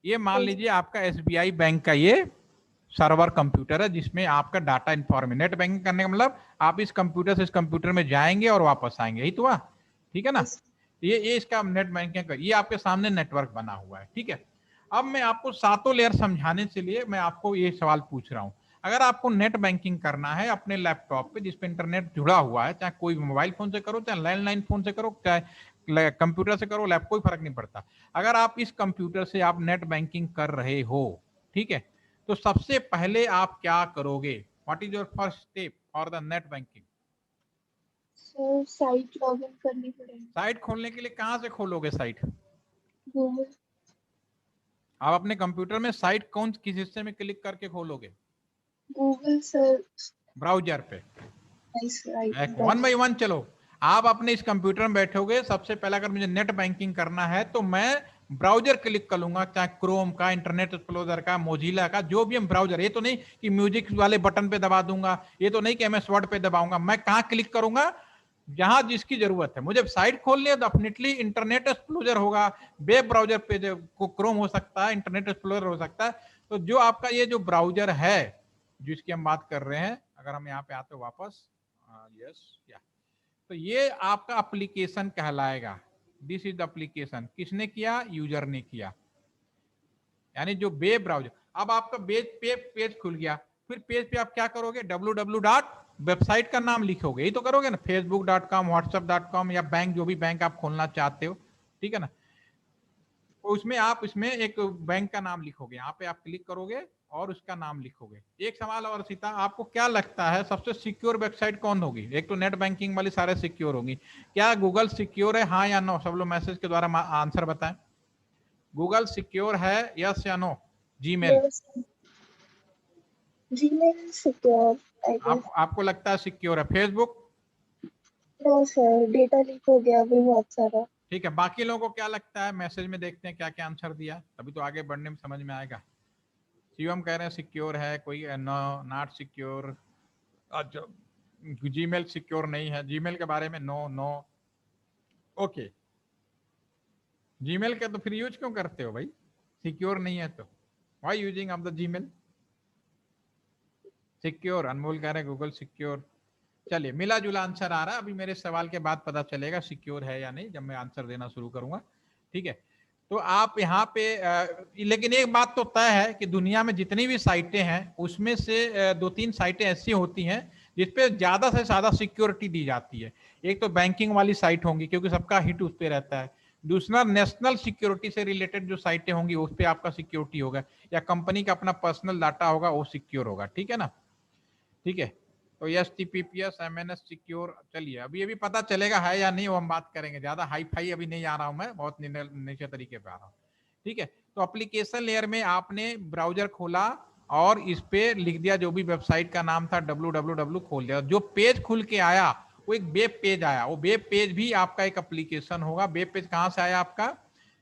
ये मान लीजिए आपका SBI बैंक का ये सर्वर कंप्यूटर है जिसमें आपका डाटा इन्फॉर्मेशन, नेट बैंकिंग करने का मतलब आप इस कंप्यूटर से इस कंप्यूटर में जाएंगे और वापस आएंगे, यही तो हुआ, ठीक है ना। ये इसका नेट बैंकिंग, ये आपके सामने नेटवर्क बना हुआ है, ठीक है। अब मैं आपको 7 लेयर समझाने के लिए मैं आपको ये सवाल पूछ रहा हूँ। अगर आपको नेट बैंकिंग करना है अपने लैपटॉप पे जिस पे इंटरनेट जुड़ा हुआ है, चाहे कोई मोबाइल फोन से करो, चाहे लैंडलाइन फोन से करो, चाहे कंप्यूटर से करो, लैपटॉप, कोई फर्क नहीं पड़ता। अगर आप इस कंप्यूटर से आप नेट बैंकिंग कर रहे हो, ठीक है, तो सबसे पहले आप क्या करोगे? What is your first step for the net banking? Sir site login करनी पड़ेगी। साइट खोलने के लिए कहां से खोलोगे साइट? गूगल। आप अपने कंप्यूटर में साइट कौन किस हिस्से में क्लिक करके खोलोगे? Google sir. ब्राउजर पे। राइट। 1 बाय 1 चलो। आप अपने इस कंप्यूटर में बैठोगे, सबसे पहले अगर मुझे नेट बैंकिंग करना है तो मैं ब्राउजर क्लिक करूंगा, चाहे क्रोम का, इंटरनेट एक्सप्लोरर का, मोजिला का, जो भी हम ब्राउजर। ये तो नहीं कि म्यूजिक वाले बटन पे दबा दूंगा, ये तो नहीं कि MS वर्ड पे दबाऊंगा। मैं कहां क्लिक करूंगा? जहां जिसकी जरूरत है। मुझे साइट खोलनी है, डेफिनेटली इंटरनेट एक्सप्लोरर होगा, वेब ब्राउजर पे क्रोम हो सकता है, इंटरनेट एक्सप्लोरर हो सकता है। तो जो आपका ये जो ब्राउजर है जिसकी हम बात कर रहे हैं, अगर हम यहाँ पे आते वापस, तो ये आपका एप्लीकेशन कहलाएगा। This is the application. किसने किया? यूजर ने किया, यानी जो वेब ब्राउजर। अब आपका पेज खुल गया, फिर पेज पे आप क्या करोगे? www. वेबसाइट का नाम लिखोगे, यही तो करोगे ना, facebook.com, whatsapp.com या बैंक, जो भी बैंक आप खोलना चाहते हो, ठीक है ना। उसमें आप इसमें एक बैंक का नाम लिखोगे, यहाँ पे आप क्लिक करोगे और उसका नाम लिखोगे। एक सवाल और सीता, आपको क्या लगता है सबसे सिक्योर वेबसाइट कौन होगी? एक तो नेट बैंकिंग वाली सारे सिक्योर होगी, क्या गूगल सिक्योर है, हाँ या नो? सब लोग मैसेज के द्वारा आंसर बताएं। गूगल सिक्योर है, यस या no? Gmail? Gmail secure I guess. आपको लगता है सिक्योर है? Facebook? No sir, data leak हो गया अभी बहुत सारा। ठीक है, बाकी लोगों को क्या लगता है? मैसेज में देखते हैं क्या क्या आंसर दिया, तभी तो आगे बढ़ने में समझ में आएगा। शिवम कह रहे हैं सिक्योर है, कोई नो, नॉट सिक्योर। अच्छा, जीमेल सिक्योर नहीं है, जीमेल के बारे में नो नो। ओके, जीमेल का तो फिर यूज क्यों करते हो भाई? सिक्योर नहीं है तो why using of the Gmail? Secure, Anmol कह रहे हैं गूगल सिक्योर। चलिए, मिला जुला आंसर आ रहा है, अभी मेरे सवाल के बाद पता चलेगा सिक्योर है या नहीं, जब मैं आंसर देना शुरू करूंगा। ठीक है, तो आप यहाँ पे लेकिन एक बात तो तय है कि दुनिया में जितनी भी साइटें हैं उसमें से 2-3 साइटें ऐसी होती हैं जिसपे ज्यादा से ज्यादा सिक्योरिटी दी जाती है। एक तो बैंकिंग वाली साइट होंगी क्योंकि सबका हिट उस पर रहता है। दूसरा, नेशनल सिक्योरिटी से रिलेटेड जो साइटें होंगी उस पर आपका सिक्योरिटी होगा, या कंपनी का अपना पर्सनल डाटा होगा वो सिक्योर होगा। ठीक है ना? ठीक है, तो HTTPS MNS सिक्योर। चलिए, अभी पता चलेगा है या नहीं, वो हम बात करेंगे। ज्यादा हाई फाई अभी नहीं आ रहा हूं मैं, बहुत नीचे तरीके पे आ रहा हूँ। ठीक है, तो एप्लीकेशन लेयर में आपने ब्राउजर खोला और इस पे लिख दिया जो भी वेबसाइट का नाम था www, खोल दिया। जो पेज खुल के आया वो एक वेब पेज आया, वो वेब पेज भी आपका एक एप्लीकेशन होगा। वेब पेज कहाँ से आया आपका?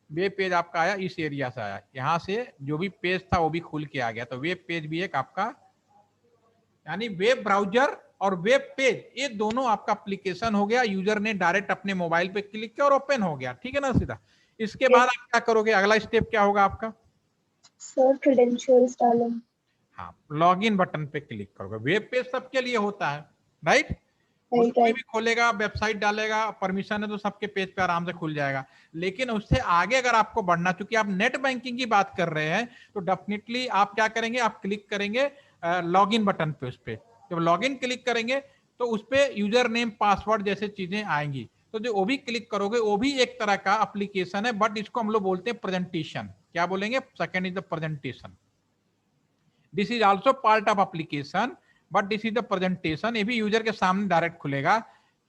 वेब पेज आपका आया इस एरिया से आया, यहाँ से जो भी पेज था वो भी खुल के आ गया। तो वेब पेज भी एक आपका, यानी वेब ब्राउजर और वेब पेज, ये दोनों आपका एप्लीकेशन हो गया। यूजर ने डायरेक्ट अपने मोबाइल पे क्लिक किया और ओपन हो गया। ठीक है ना सीधा? इसके बाद आप क्या करोगे? अगला स्टेप क्या होगा आपका? सर क्रेडेंशियल्स डालेंगे। हाँ, लॉगिन बटन पे क्लिक करोगे। वेब पेज सबके लिए होता है, राइट? वो तो राइट कोई राइट। भी खोलेगा, वेबसाइट डालेगा, परमिशन है तो सबके पेज पे आराम से खुल जाएगा। लेकिन उससे आगे अगर आपको बढ़ना, चूंकि आप नेट बैंकिंग की बात कर रहे हैं, तो डेफिनेटली आप क्या करेंगे? आप क्लिक करेंगे लॉगिन बटन पे। उस पे जब लॉगिन क्लिक करेंगे तो उस पे यूजर नेम, पासवर्ड जैसे चीजें आएंगी। तो जो वो भी क्लिक करोगे वो भी एक तरह का एप्लीकेशन है, बट इसको हम लोग बोलते हैं प्रेजेंटेशन। क्या बोलेंगे? Second is the presentation. This is also part of application, but this is the presentation. ये भी यूजर के सामने डायरेक्ट खुलेगा।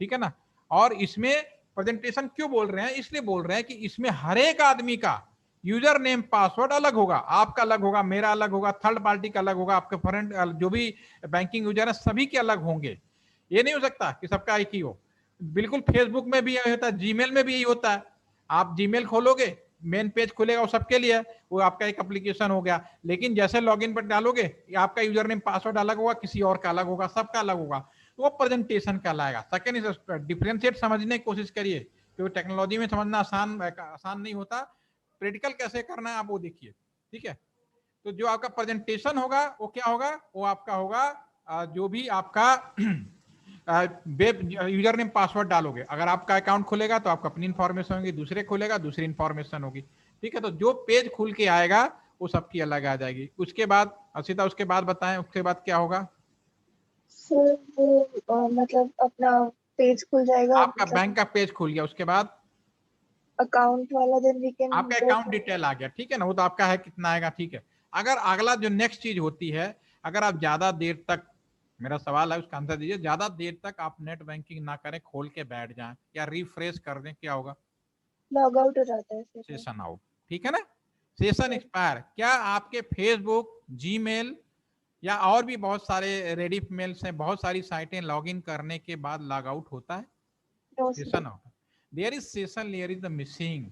ठीक है ना? और इसमें प्रेजेंटेशन क्यों बोल रहे हैं? इसलिए बोल रहे हैं कि इसमें हर एक आदमी का यूजर नेम, पासवर्ड अलग होगा। आपका अलग होगा, मेरा अलग होगा, थर्ड पार्टी का अलग होगा, आपके फ्रेंड जो भी बैंकिंग यूजर है सभी के अलग होंगे। ये नहीं हो सकता कि सबका एक ही हो। बिल्कुल, फेसबुक में भी यही होता है, जीमेल में भी यही होता है। आप जीमेल खोलोगे, मेन पेज खुलेगा, वो सबके लिए है, वो आपका एक एप्लीकेशन हो गया। लेकिन जैसे लॉगिन पर डालोगे, आपका यूजर नेम, पासवर्ड अलग होगा, किसी और का अलग होगा, सबका अलग होगा, तो वो प्रेजेंटेशन कहलाएगा। सेकंड इज डिफरेंशिएट समझने की कोशिश करिए, क्योंकि टेक्नोलॉजी में समझना आसान नहीं होता। प्रैक्टिकल कैसे करना है आप वो देखिए। ठीक है, तो जो आपका प्रेजेंटेशन होगा वो क्या होगा? वो आपका होगा जो भी आपका वेब यूजर नेम, पासवर्ड डालोगे। अगर आपका अकाउंट खुलेगा तो आपका अपनी इंफॉर्मेशन होगी, दूसरे खुलेगा दूसरी इंफॉर्मेशन होगी। ठीक है, तो जो पेज खुल के आएगा वो सबकी अलग आ जाएगी। उसके बाद असिता, उसके बाद बताएं, उसके बाद क्या होगा? सर वो मतलब अपना पेज खुल जाएगा, आपका मतलब बैंक का पेज खुल गया, उसके बाद अकाउंट वाला, देन वी कैन आपका गो। अकाउंट डिटेल आ गया। ठीक है ना? वो तो आपका है, कितना आएगा। ठीक है, अगर अगला जो नेक्स्ट चीज होती है, अगर आप ज्यादा देर तक, मेरा सवाल है उसका आंसर दीजिए, ज्यादा देर तक आप नेट बैंकिंग ना करें, खोल के बैठ जाएं या रिफ्रेश कर दें, क्या होगा? लॉग आउट हो जाता है सर। Session out. ठीक है ना? Session expire. क्या आपके फेसबुक, जीमेल या और भी बहुत सारे रेडिफ मेल्स हैं, बहुत सारी साइटें लॉगिन करने के बाद लॉग आउट होता है? No session out. There is session layer is the missing.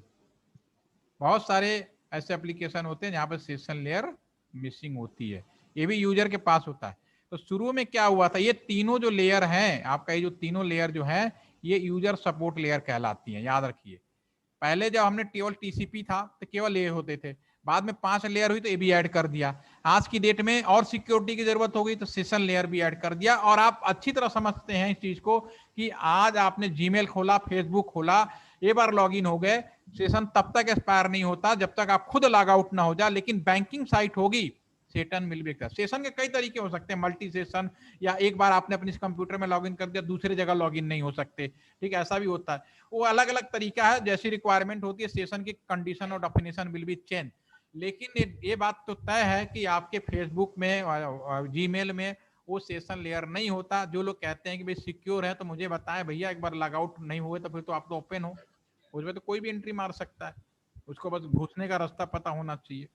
बहुत सारे ऐसे एप्लीकेशन होते हैं जहां पर सेशन लेयर मिसिंग होती है, ये भी यूजर के पास होता है। तो शुरू में क्या हुआ था, ये तीनों जो लेयर हैं आपका, ये जो तीनों लेयर जो है, ये यूजर सपोर्ट लेयर कहलाती हैं, याद रखिए। पहले जब हमने केवल टीसीपी था तो केवल ये होते थे, बाद में 5 लेयर हुई तो ये भी ऐड कर दिया। आज की डेट में और सिक्योरिटी की जरूरत हो गई तो सेशन लेयर भी ऐड कर दिया। और आप अच्छी तरह समझते हैं इस चीज को कि आज आपने जीमेल खोला, फेसबुक खोला, एक बार लॉगिन हो गए, सेशन तब तक एक्सपायर नहीं होता जब तक आप खुद लॉग आउट ना हो जाए। लेकिन बैंकिंग साइट होगी, सेशन विल बी सेशन के कई तरीके हो सकते हैं, मल्टी सेशन, या एक बार आपने अपने कंप्यूटर में लॉगिन कर दिया दूसरी जगह लॉगिन नहीं हो सकते, ठीक है, ऐसा भी होता है। वो अलग अलग तरीका है, जैसी रिक्वायरमेंट होती है सेशन की कंडीशन और डेफिनेशन विल बी चेंज। लेकिन ये बात तो तय है कि आपके फेसबुक में, जीमेल में वो सेशन लेयर नहीं होता। जो लोग कहते हैं कि भाई सिक्योर है, तो मुझे बताएं भैया, एक बार लॉग आउट नहीं हुए तो फिर तो आप तो ओपन हो, उसमें तो कोई भी एंट्री मार सकता है, उसको बस घुसने का रास्ता पता होना चाहिए,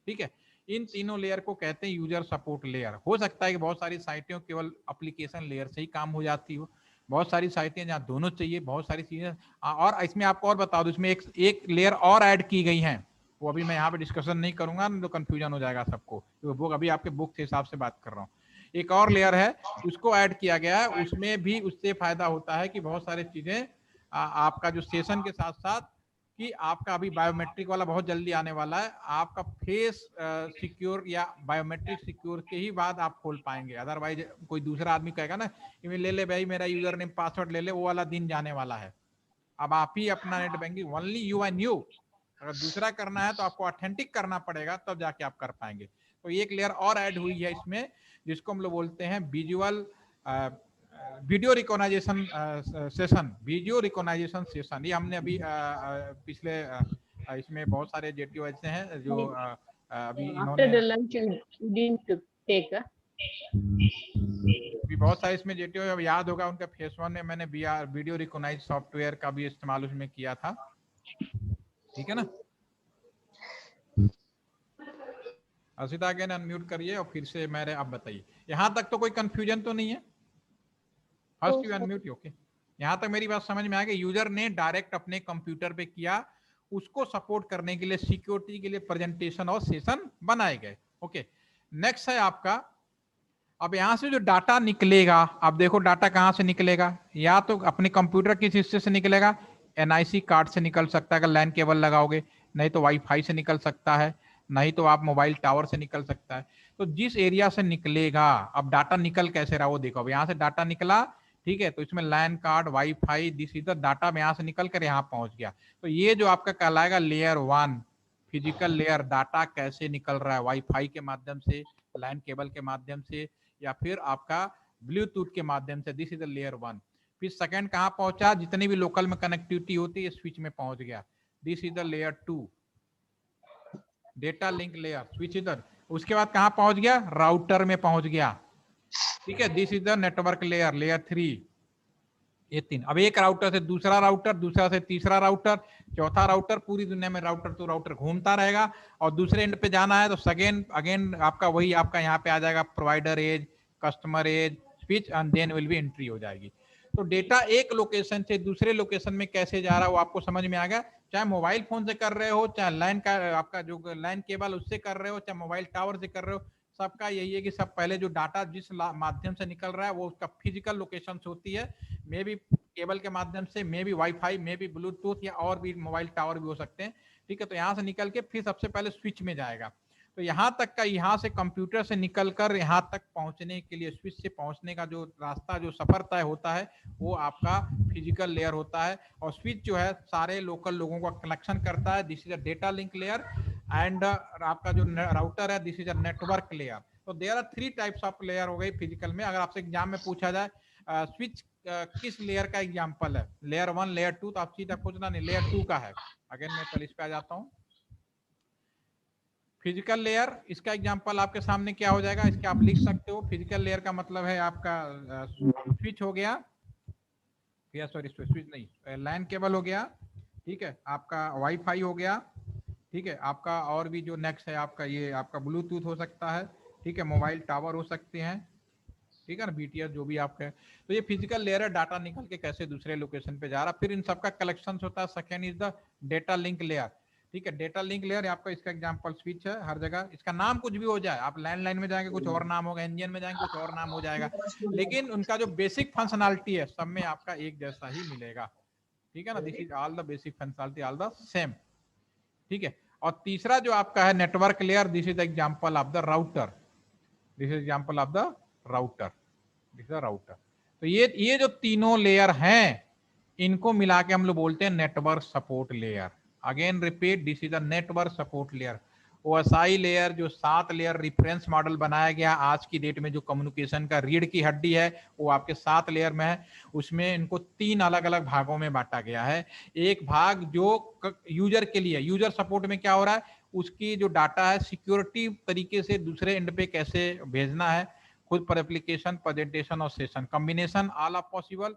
ठीक है। इन तीनों लेयर को कहते हैं यूजर सपोर्ट लेयर। हो सकता है कि बहुत सारी साइटें केवल एप्लीकेशन लेयर से ही काम हो जाती हो, बहुत सारी साइटें जहाँ दोनों चाहिए, बहुत सारी चीजें। और इसमें आपको और बता दूं, इसमें एक लेयर और ऐड की गई है, वो अभी मैं यहाँ पे डिस्कशन नहीं करूंगा, तो कंफ्यूजन हो जाएगा सबको, तो बुक अभी आपके बुक के हिसाब से बात कर रहा हूँ। एक और लेयर है, उसको ऐड किया गया है, उसमें भी उससे फायदा होता है कि बहुत सारी चीजें आपका जो सेशन के साथ साथ कि आपका अभी बायोमेट्रिक वाला बहुत जल्दी आने वाला है, आपका फेस सिक्योर या बायोमेट्रिक सिक्योर के ही बाद आप खोल पाएंगे। अदरवाइज कोई दूसरा आदमी कहेगा ना कि ले ले भाई मेरा यूजर नेम पासवर्ड ले ले, वो वाला दिन जाने वाला है। अब आप ही अपना net banking only you and you, अगर दूसरा करना है तो आपको ऑथेंटिक करना पड़ेगा, तब जाके आप कर पाएंगे। तो एक लेयर और ऐड हुई है इसमें, जिसको हम लोग बोलते हैं visual video recognization session, video recognization session. ये हमने अभी पिछले इसमें बहुत सारे जेटीओ ऐसे हैं जो अभी इन्होंने भी बहुत सारे इसमें जेटीओ याद होगा, उनका फेस 1 में मैंने वीडियो रिकॉग्नाइज सॉफ्टवेयर का भी इस्तेमाल उसमें किया था, ठीक है ना। असिता अगेन अनम्यूट करिए और फिर से मेरे आप बताइए, यहाँ तक तो कोई कंफ्यूजन तो नहीं है? First you unmute, okay. यहाँ तक मेरी बात समझ में आ गई। यूजर ने डायरेक्ट अपने कंप्यूटर पे किया, उसको सपोर्ट करने के लिए सिक्योरिटी के लिए प्रेजेंटेशन और सेशन बनाए गए, ओके। नेक्स्ट है आपका, अब यहां से जो डाटा निकलेगा, अब देखो डाटा कहां से निकलेगा, या तो अपने कंप्यूटर किस हिस्से से निकलेगा, एनआईसी कार्ड से निकल सकता है अगर लैन केबल लगाओगे, नहीं तो वाईफाई से निकल सकता है, नहीं तो आप मोबाइल टावर से निकल सकता है। तो जिस एरिया से निकलेगा, अब डाटा निकल कैसे रहा वो देखो। अब यहाँ से डाटा निकला, ठीक है, तो इसमें लैन कार्ड, वाईफाई, दिस इधर डाटा में यहाँ से निकल कर यहाँ पहुंच गया। तो ये जो आपका कहलाएगा लेयर 1 फिजिकल लेयर, डाटा कैसे निकल रहा है, वाईफाई के माध्यम से, लैन केबल के माध्यम से, या फिर आपका ब्लूटूथ के माध्यम से, दिस इज द लेयर 1। फिर सेकंड कहां पहुंचा, जितनी भी लोकल में कनेक्टिविटी होती है स्विच में पहुंच गया, this is the layer 2 data link layer, switch इधर। उसके बाद कहां पहुंच गया, राउटर में पहुंच गया, ठीक है, this is the network layer, layer 3। ये 3। अब एक राउटर से दूसरा राउटर, दूसरा से तीसरा राउटर, चौथा राउटर, पूरी दुनिया में राउटर तो राउटर घूमता रहेगा, और दूसरे एंड पे जाना है तो सेकेंड अगेन आपका वही आपका यहाँ पे आ जाएगा, provider edge, customer edge, switch, and then will be entry हो जाएगी। तो डेटा एक लोकेशन से दूसरे लोकेशन में कैसे जा रहा है वो आपको समझ में आ गया। चाहे मोबाइल फोन से कर रहे हो, चाहे लाइन का आपका जो लाइन केबल उससे कर रहे हो, चाहे मोबाइल टावर से कर रहे हो, सबका यही है कि सब पहले जो डाटा जिस माध्यम से निकल रहा है वो उसका फिजिकल लोकेशन होती है, मे भी केबल के माध्यम से, मे भी वाईफाई, मे भी ब्लूटूथ, या और भी मोबाइल टावर भी हो सकते हैं, ठीक है। तो यहाँ से निकल के फिर सबसे पहले स्विच में जाएगा। तो यहाँ तक का, यहाँ से कंप्यूटर से निकलकर यहाँ तक पहुंचने के लिए, स्विच से पहुंचने का जो रास्ता, जो सफर तय होता है, वो आपका फिजिकल लेयर होता है। और स्विच जो है सारे लोकल लोगों का कनेक्शन करता है, this is a data link layer. And आपका जो राउटर है, this is a network layer. तो there are 3 types of layer हो गई फिजिकल में। अगर आपसे एग्जाम में पूछा जाए स्विच किस लेयर का एग्जांपल है, लेयर 1, लेयर 2, तो आप सीधा पूछना नहीं, लेयर 2 का है। अगेन मैं पहले इस पे आ जाता हूँ, फिजिकल लेयर, इसका एग्जांपल आपके सामने क्या हो जाएगा, इसके आप लिख सकते हो। फिजिकल लेयर का मतलब है आपका स्विच हो गया, या सॉरी स्विच नहीं, लैन केबल हो गया, ठीक है, आपका वाईफाई हो गया, ठीक है, आपका और भी जो नेक्स्ट है आपका ये आपका ब्लूटूथ हो सकता है, ठीक है, मोबाइल टावर हो सकते हैं, ठीक है ना, बीटीएस जो भी आपका है। तो ये फिजिकल लेयर है, डाटा निकल के कैसे दूसरे लोकेशन पे जा रहा, फिर इन सबका कलेक्शन होता है। Second is the data link layer, ठीक है, डेटा लिंक लेयर आपका, इसका एग्जांपल स्विच है, हर जगह इसका नाम कुछ भी हो जाए, आप लैंडलाइन में जाएंगे कुछ और नाम होगा, इंडियन में जाएंगे कुछ और नाम हो जाएगा, लेकिन उनका जो बेसिक फंक्शनैलिटी है सब में आपका एक जैसा ही मिलेगा, ठीक है ना, this is all the basic functionality all the same, ठीक है। और तीसरा जो आपका है network layer, this is example of the router, this is example of the router, this is the router. तो ये जो तीनों लेयर हैं, इनको मिला के हम लोग बोलते हैं network support layer. Again repeat, this is the network support layer. OSI layer जो 7 लेयर रेफरेंस मॉडल बनाया गया आज की डेट में, जो कम्युनिकेशन का रीढ़ की हड्डी है, वो आपके 7 लेयर में है। उसमें इनको 3 अलग अलग भागों में बांटा गया है। एक भाग जो यूजर के लिए, यूजर सपोर्ट में क्या हो रहा है, उसकी जो डाटा है सिक्योरिटी तरीके से दूसरे एंड पे कैसे भेजना है, खुद पर एप्लीकेशन, प्रेजेंटेशन और session, combination all of possible,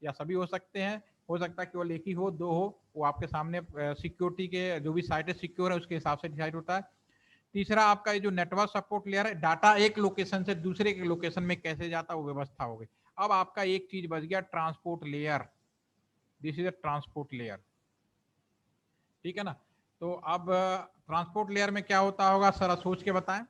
या सभी हो सकते हैं, हो सकता है केवल एक ही हो, दो हो, वो आपके सामने सिक्योरिटी के जो भी साइट है सिक्योर है उसके हिसाब से डिसाइड होता है। तीसरा आपका ये जो नेटवर्क सपोर्ट लेयर है, डाटा एक लोकेशन से दूसरे के लोकेशन में कैसे जाता है वो व्यवस्था हो गई। अब आपका एक चीज बच गया, transport layer. This is a transport layer, ठीक है ना। तो अब ट्रांसपोर्ट लेयर में क्या होता होगा, सारा सोच के बताएं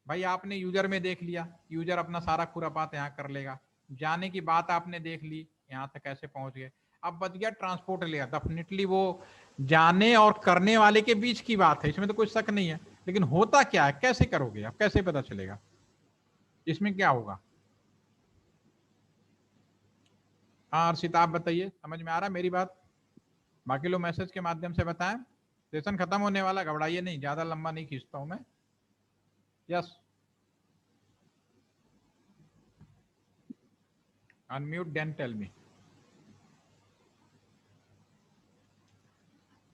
भाई। आपने यूजर में देख लिया, यूजर अपना सारा खुरापात यहाँ कर लेगा, जाने की बात आपने देख ली, यहाँ तक कैसे पहुंच गए। अब बच गया ट्रांसपोर्ट लेयर, डेफिनेटली वो जाने और करने वाले के बीच की बात है, इसमें तो कोई शक नहीं है। लेकिन होता क्या है, कैसे करोगे आप, कैसे पता चलेगा, इसमें क्या होगा? हाँ अर्षिता आप बताइए, समझ में आ रहा है मेरी बात? बाकी लोग मैसेज के माध्यम से बताएं। सेशन खत्म होने वाला, घबराइए नहीं, ज्यादा लंबा नहीं खींचता हूं मैं। Yes, unmute then tell me.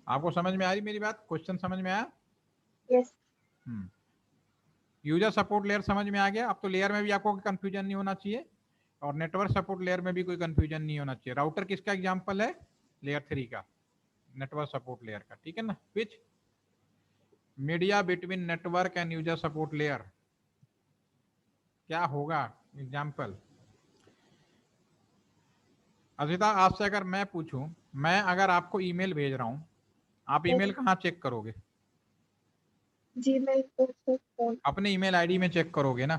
आपको समझ में आ रही मेरी बात, क्वेश्चन समझ में आया? यस। यूजर सपोर्ट लेयर समझ में आ गया। अब तो लेयर में भी आपको कंफ्यूजन नहीं होना चाहिए, और नेटवर्क सपोर्ट लेयर में भी कोई कंफ्यूजन नहीं होना चाहिए। राउटर किसका एग्जांपल है? लेयर 3 का, नेटवर्क सपोर्ट लेयर का, ठीक है ना। विच media between network and user support layer, क्या होगा एग्जांपल? अजिता आपसे अगर मैं पूछूं, मैं अगर आपको ईमेल भेज रहा हूं, आप ईमेल कहाँ चेक करोगे? जीमेल पर, अपने ईमेल आईडी में चेक करोगे ना।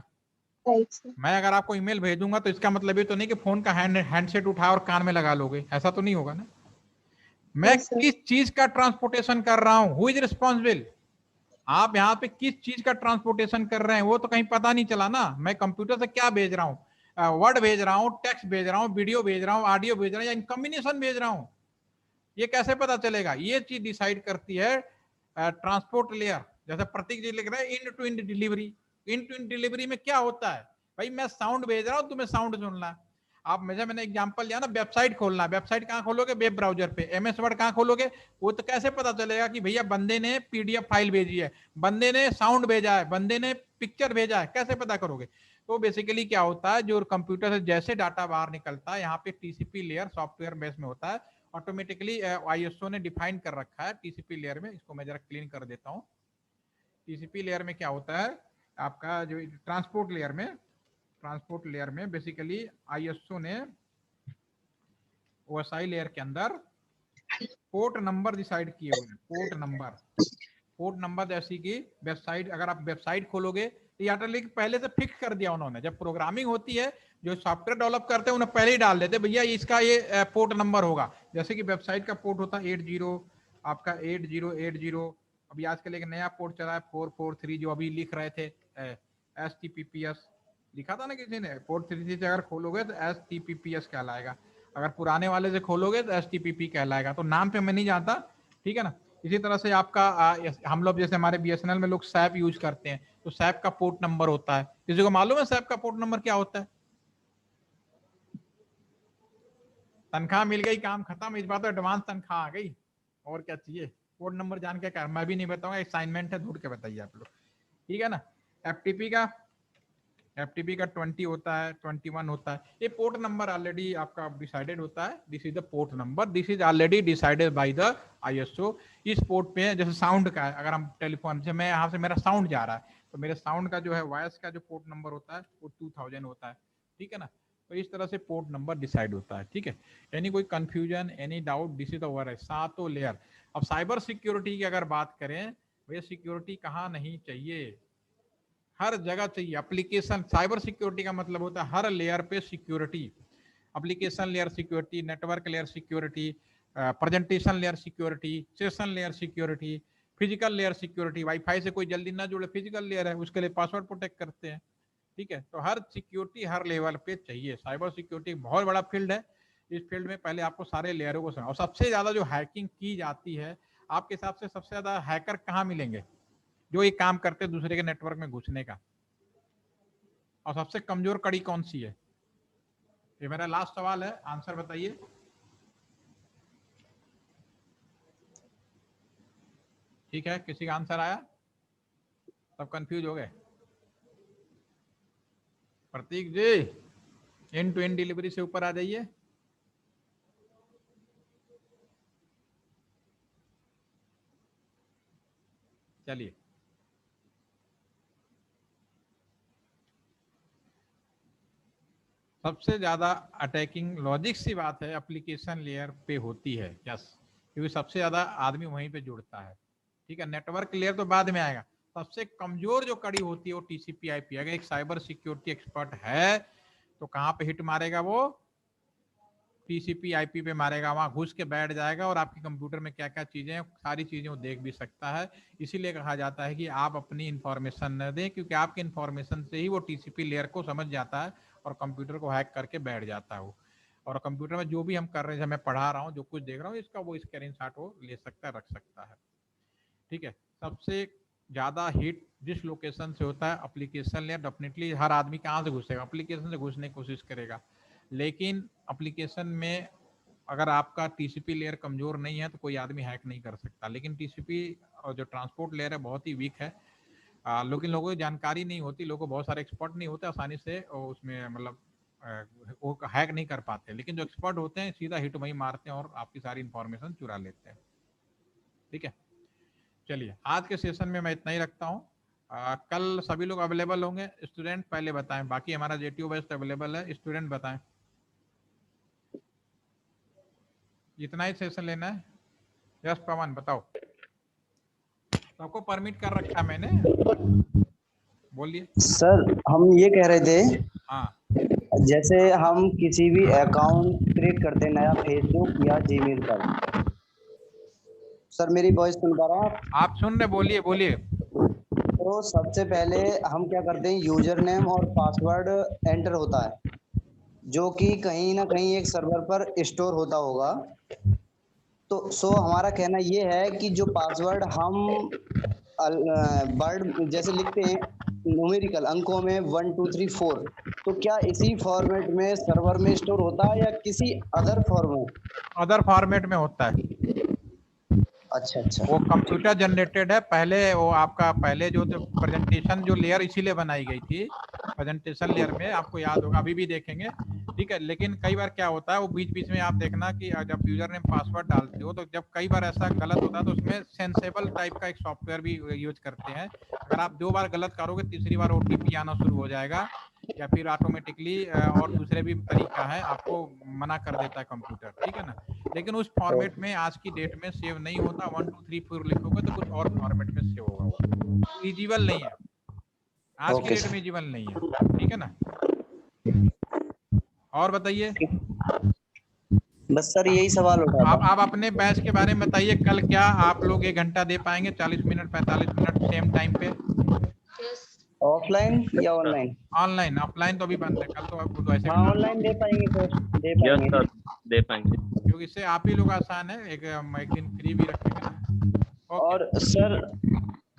राइट से। मैं अगर आपको ईमेल भेजूंगा तो इसका मतलब ये तो नहीं कि फोन का हैंडसेट उठा और कान में लगा लोगे, ऐसा तो नहीं होगा ना। मैं यस सर। किस चीज का ट्रांसपोर्टेशन कर रहा हूं, हु इज रिस्पॉन्सिबल? आप यहाँ पे किस चीज का ट्रांसपोर्टेशन कर रहे हैं वो तो कहीं पता नहीं चला ना। मैं कंप्यूटर से क्या भेज रहा हूँ, वर्ड भेज रहा हूँ, टेक्स्ट भेज रहा हूँ, वीडियो भेज रहा हूँ, ऑडियो भेज रहा हूँ, या इन कॉम्बिनेशन भेज रहा हूँ, ये कैसे पता चलेगा? ये चीज डिसाइड करती है ट्रांसपोर्ट लेयर। जैसे प्रतीक जी लिख रहे हैं end to end delivery. End to end delivery में क्या होता है भाई, मैं साउंड भेज रहा हूँ, तुम्हें साउंड सुनना है। आप मैंने एग्जांपल लिया ना, वेबसाइट खोलना, वेबसाइट कहाँ खोलोगे? वेब ब्राउजर पे। एमएस वर्ड कहाँ खोलोगे? वो तो कैसे पता चलेगा कि भैया बंदे ने पीडीएफ फाइल भेजी है, बंदे ने साउंड भेजा है, बंदे ने पिक्चर भेजा है, कैसे पता करोगे? तो बेसिकली क्या होता है, जो कंप्यूटर से जैसे डाटा बाहर निकलता है, यहाँ पे टीसीपी लेयर सॉफ्टवेयर बेस में होता है, ऑटोमेटिकली आईएसओ ने डिफाइन कर रखा है टीसीपी लेयर में। इसको मैं जरा क्लीन कर देता हूँ। टीसीपी लेयर में क्या होता है आपका, जो ट्रांसपोर्ट लेयर में बेसिकली आईएसओ ने ओएसआई लेयर के अंदर पोर्ट नंबर डिसाइड किए हुए हैं। पोर्ट नंबर जैसी कि वेबसाइट, अगर आप वेबसाइट खोलोगे तो ऑटोमेटिक पहले से फिक्स कर दिया उन्होंने। जब प्रोग्रामिंग होती है, जो सॉफ्टवेयर डेवलप करते हैं उन्हें पहले ही डाल देते भैया इसका ये पोर्ट नंबर होगा। जैसे कि वेबसाइट का पोर्ट होता है 80, आपका 8080। अभी आजकल एक नया पोर्ट चला है 443, जो अभी लिख रहे थे HTTPS लिखा था ना किसी ने। पोर्ट 33 से अगर खोलोगे तो HTTPS कहलाएगा, अगर पुराने वाले से खोलोगे तो HTTP कहलाएगा। तो नाम पे मैं नहीं जानता, ठीक है ना। इसी तरह से आपका हम लोग जैसे हमारे बीएसएनएल में लोग सैप यूज करते हैं, तो सैप का पोर्ट नंबर होता है। किसी को मालूम है सैप का पोर्ट नंबर क्या होता है? तनख्वाह मिल गई, काम खत्म, इस बार तो एडवांस तनख्वाह आ गई, और क्या चाहिए? कोड नंबर जान के क्या, मैं भी नहीं बताऊंगा, असाइनमेंट है, ढूंढ के बताइए आप लोग, ठीक है ना। एफटीपी का 20 होता है, 21 होता है। ये पोर्ट नंबर ऑलरेडी आपका डिसाइडेड होता है। This is the port number, this is already decided by the ISO. इस पोर्ट पे जैसे साउंड का है, अगर हम टेलीफोन से, मैं यहाँ से मेरा साउंड जा रहा है, तो मेरे साउंड का जो है वॉइस का जो पोर्ट नंबर होता है वो 2000 होता है, ठीक है ना। तो इस तरह से पोर्ट नंबर डिसाइड होता है, ठीक है। एनी कोई confusion, any doubt? This is the over है, 7 लेयर। अब साइबर सिक्योरिटी की अगर बात करें, भैया सिक्योरिटी कहाँ नहीं चाहिए, हर जगह चाहिए। एप्लीकेशन साइबर सिक्योरिटी का मतलब होता है हर लेयर पे security. Application layer security, network layer security, presentation layer security, session layer security, physical layer security. Wifi से कोई जल्दी ना जुड़े, फिजिकल लेयर है, उसके लिए पासवर्ड प्रोटेक्ट करते हैं, ठीक है। तो हर सिक्योरिटी हर लेवल पे चाहिए। साइबर सिक्योरिटी बहुत बड़ा फील्ड है। इस फील्ड में पहले आपको सारे लेयरों को समझना। और सबसे ज्यादा जो हैकिंग की जाती है, आपके हिसाब से सबसे ज्यादा हैकर कहाँ मिलेंगे? जो ये काम करते हैं दूसरे के नेटवर्क में घुसने का। और सबसे कमजोर कड़ी कौन सी है? ये मेरा लास्ट सवाल है, आंसर बताइए। ठीक है, किसी का आंसर आया? सब कंफ्यूज हो गए? प्रतीक जी, एंड टू एंड डिलीवरी से ऊपर आ जाइए। चलिए, सबसे ज्यादा अटैकिंग लॉजिक सी बात है एप्लीकेशन लेयर पे होती है, यस, क्योंकि सबसे ज्यादा आदमी वहीं पे जुड़ता है। ठीक है, नेटवर्क लेयर तो बाद में आएगा। सबसे कमजोर जो कड़ी होती है वो टीसीपी आईपी। अगर एक साइबर सिक्योरिटी एक्सपर्ट है तो कहाँ पे हिट मारेगा? वो टीसीपी आईपी पे मारेगा, वहां घुस के बैठ जाएगा और आपके कंप्यूटर में क्या क्या चीजें हैं सारी चीजें वो देख भी सकता है। इसीलिए कहा जाता है कि आप अपनी इंफॉर्मेशन न दें, क्योंकि आपके इंफॉर्मेशन से ही वो टीसीपी लेयर को समझ जाता है और कंप्यूटर को हैक करके बैठ जाता है वो। और कंप्यूटर में जो भी हम कर रहे हैं, मैं पढ़ा रहा हूँ, जो कुछ देख रहा हूँ, इसका वो स्क्रीनशॉट वो ले सकता है, रख सकता है। ठीक है, सबसे ज्यादा हिट जिस लोकेशन से होता है एप्लीकेशन लेयर, डेफिनेटली हर आदमी कहाँ से घुसेगा? एप्लीकेशन से घुसने की कोशिश करेगा। लेकिन एप्लीकेशन में अगर आपका टीसीपी लेयर कमजोर नहीं है तो कोई आदमी हैक नहीं कर सकता। लेकिन टीसीपी और जो ट्रांसपोर्ट लेयर है बहुत ही वीक है। लेकिन लोगों को जानकारी नहीं होती, लोगों को बहुत सारे एक्सपर्ट नहीं होते, आसानी से उसमें मतलब वो हैक नहीं कर पाते। लेकिन जो एक्सपर्ट होते हैं सीधा हिट वही मारते हैं और आपकी सारी इंफॉर्मेशन चुरा लेते हैं। ठीक है, चलिए आज के सेशन में मैं इतना ही रखता हूँ। कल सभी लोग अवेलेबल होंगे। स्टूडेंट पहले बताएं, बाकी हमारा जेटीयू बेस्ट अवेलेबल है। स्टूडेंट बताएं, इतना ही सेशन लेना है? यस पवन बताओ। सबको परमिट कर रखा है मैंने, बोलिए। सर हम ये कह रहे थे, हाँ, जैसे हम किसी भी अकाउंट क्रिएट करते हैं नया फेसबुक या जीमेल पर। सर मेरी वॉइस सुन पा रहे हैं आप सुन रहे? बोलिए बोलिए। तो सबसे पहले हम क्या करते हैं, यूजर नेम और पासवर्ड एंटर होता है जो कि कहीं ना कहीं एक सर्वर पर स्टोर होता होगा। तो हमारा कहना ये है कि जो पासवर्ड हम वर्ड जैसे लिखते हैं न्यूमेरिकल अंकों में 1 2 3 4, तो क्या इसी फॉर्मेट में सर्वर में स्टोर होता है या किसी अदर फॉर्मेट? अदर फॉर्मेट में होता है। अच्छा अच्छा, वो कंप्यूटर जनरेटेड है। पहले वो आपका पहले जो प्रेजेंटेशन जो लेयर इसीलिए बनाई गई थी, प्रेजेंटेशन लेयर में आपको याद होगा, अभी भी देखेंगे। ठीक है, लेकिन कई बार क्या होता है वो बीच बीच में आप देखना कि जब यूजर नेम पासवर्ड डालते हो तो जब कई बार ऐसा गलत होता है तो उसमें सेंसेबल टाइप का एक सॉफ्टवेयर भी यूज करते हैं। अगर आप 2 बार गलत करोगे, तीसरी बार ओटीपी आना शुरू हो जाएगा या फिर ऑटोमेटिकली और दूसरे भी तरीका है, आपको मना कर देता है कंप्यूटर। ठीक है ना, लेकिन उस फॉर्मेट में आज की डेट में सेव नहीं होता। 1 2 3 4 लिखोगे तो कुछ और फॉर्मेट में सेव होगा, वो इजिबल नहीं है, आज की डेट में इजिबल नहीं है। ठीक है ना, और बताइए। बस सर यही सवाल उठा था। आप अपने बैच के बारे में बताइए, कल क्या आप लोग 1 घंटा दे पाएंगे? 40 मिनट 45 मिनट सेम टाइम पे? ऑफलाइन या ऑनलाइन? ऑनलाइन, ऑफलाइन तो अभी बंद है, कल तो आपको तो ऐसे हाँ ऑनलाइन दे पाएंगे सर, दे पाएंगे। सर दे पाएंगे, क्योंकि इससे आप ही लोग आसान है, एक दिन फ्री भी रखेंगे ना। और सर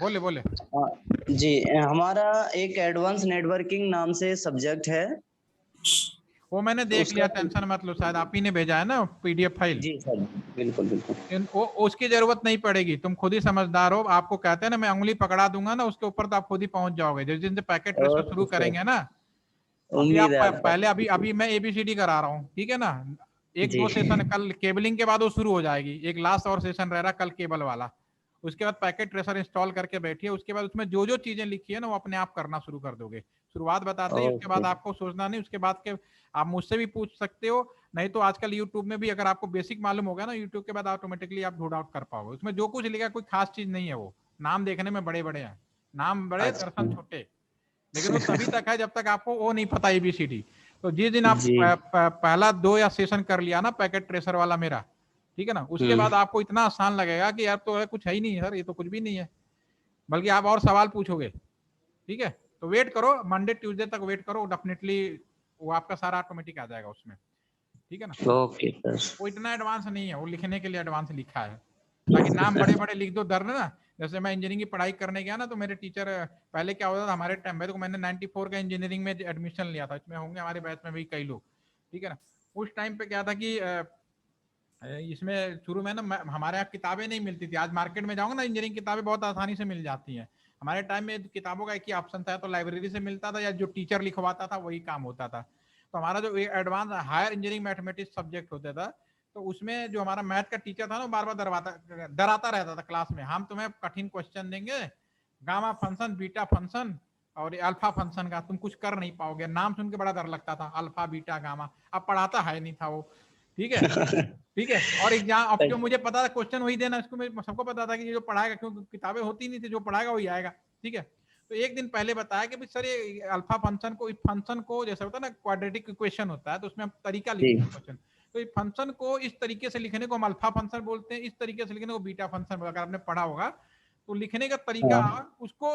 बोले बोले। जी, हमारा एक एडवांस नेटवर्किंग नाम से सब्जेक्ट है। वो मैंने देख लिया, टेंशन मत लो, शायद आप ही ने भेजा है ना पीडीएफ फाइल। जी सर, बिल्कुल बिल्कुल। वो उसकी जरूरत नहीं पड़ेगी, तुम खुद ही समझदार हो। आपको कहते हैं ना मैं उंगली पकड़ा दूंगा ना, उसके ऊपर तो आप खुद ही पहुंच जाओगे। जिस दिन से पैकेट ट्रेसर शुरू करेंगे ना, अभी आप पहले अभी मैं एबीसीडी करा रहा हूँ, ठीक है ना। 1-2 सेशन कल केबलिंग के बाद वो शुरू हो जाएगी, एक लास्ट और सेशन रह रहा कल केबल वाला। उसके बाद पैकेट ट्रेसर इंस्टॉल करके बैठिए, उसके बाद उसमें जो जो चीजें लिखी है ना वो अपने आप करना शुरू कर दोगे। शुरुआत बताते ही, उसके बाद आपको सोचना नहीं। उसके बाद के आप मुझसे भी पूछ सकते हो, नहीं तो आजकल यूट्यूब में भी अगर आपको बेसिक मालूम होगा ना, यूट्यूब के बाद ऑटोमेटिकली आप ढूंढ आउट कर पाओगे। उसमें जो कुछ लिखा कोई खास चीज नहीं है, वो नाम देखने में बड़े बड़े हैं, नाम बड़े दर्शन छोटे, लेकिन वो तभी तक है जब तक आपको वो नहीं पता एबीसीडी। तो जिस दिन आप पहला 2 या सेशन कर लिया ना पैकेट ट्रेसर वाला मेरा, ठीक है ना, उसके बाद आपको इतना आसान लगेगा कि यार तो है कुछ है ही नहीं सर, ये तो कुछ भी नहीं है, बल्कि आप और सवाल पूछोगे। ठीक है, तो वेट करो, मंडे ट्यूसडे तक वेट करो, डेफिनेटली वो आपका सारा ऑटोमेटिक आ जाएगा उसमें। ठीक है ना, ओके सर। वो इतना एडवांस नहीं है, वो लिखने के लिए एडवांस लिखा है, ताकि नाम बड़े बड़े लिख दो, डर ना जैसे मैं इंजीनियरिंग की पढ़ाई करने गया ना, तो मेरे टीचर, पहले क्या होता था हमारे टाइम में, तो मैंने 94 का इंजीनियरिंग में एडमिशन लिया था, इसमें होंगे हमारे बैच में भी कई लोग, ठीक है ना। उस टाइम पे क्या था कि इसमें शुरू में ना हमारे यहाँ किताबें नहीं मिलती थी। आज मार्केट में जाओगे ना, इंजीनियरिंग किताबें बहुत आसानी से मिल जाती हैं। हमारे टाइम में किताबों का एक ही ऑप्शन था, तो लाइब्रेरी से मिलता था या जो टीचर लिखवाता था वही काम होता था। तो हमारा जो advance higher engineering mathematics subject होता था, तो उसमें जो हमारा मैथ का टीचर था ना, बार बार डराता रहता था क्लास में, हम तुम्हें कठिन क्वेश्चन देंगे, गामा फंक्शन, बीटा फंक्शन और अल्फा फंक्शन का तुम कुछ कर नहीं पाओगे। नाम सुन के बड़ा डर लगता था, अल्फा बीटा गामा। अब पढ़ाता है नहीं था वो, ठीक है। ठीक है, और एग्जाम अब जो मुझे पता था क्वेश्चन वही देना, इसको सबको पता था कि ये जो पढ़ाएगा, क्योंकि किताबें होती नहीं थी, जो पढ़ाएगा वही आएगा, ठीक है। तो एक दिन पहले बताया कि सर ये अल्फा फंक्शन को, इस फंक्शन को, जैसे होता है ना क्वाड्रेटिक इक्वेशन होता है, तो उसमें हम तरीका लिखते हैं क्वेश्चन, तो इस फंक्शन को इस तरीके से लिखने को हम अल्फा फंक्शन बोलते हैं, इस तरीके से लिखने को बीटा फंक्शन बोलते हैं। अगर आपने पढ़ा होगा तो लिखने का तरीका उसको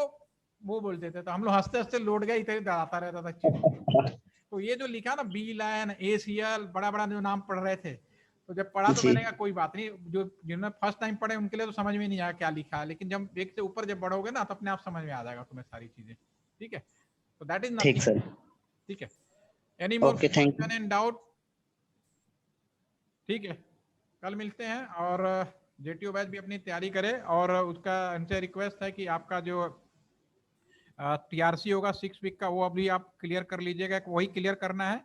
वो बोलते थे, तो हम लोग हंसते हंसते लौट गए, इतने डराता रहता था चीज। तो ये जो लिखा ना बी लाइन ACL, बड़ा बड़ा जो नाम पढ़ रहे थे, तो जब पढ़ा तो मैंने कहा कोई बात नहीं, जो जिन्होंने फर्स्ट टाइम पढ़े उनके लिए तो समझ में नहीं आया क्या लिखा है, लेकिन जब एक से ऊपर जब बढ़ोगे ना, तो अपने आप समझ में आ जाएगा तुम्हें सारी चीजें, ठीक है। तो दैट इज नथिंग, सर। ठीक है। Any more okay, thank you. Question and doubt? ठीक है, कल मिलते हैं, और JTO बैच भी अपनी तैयारी करे, और उसका उनसे रिक्वेस्ट है कि आपका जो TRC होगा 6 वीक का, वो अभी आप क्लियर कर लीजिएगा, वही क्लियर करना है।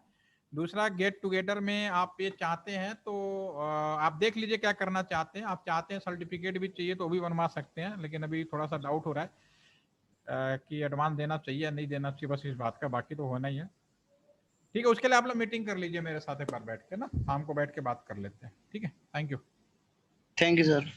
दूसरा, गेट टुगेदर में आप ये चाहते हैं तो आप देख लीजिए क्या करना चाहते हैं। आप चाहते हैं सर्टिफिकेट भी चाहिए तो भी बनवा सकते हैं, लेकिन अभी थोड़ा सा डाउट हो रहा है कि एडवांस देना चाहिए या नहीं देना चाहिए, बस इस बात का, बाकी तो होना ही है, ठीक है। उसके लिए आप लोग मीटिंग कर लीजिए मेरे साथ एक बार बैठ के ना, शाम को बैठ के बात कर लेते हैं, ठीक है। Thank you. Thank you sir.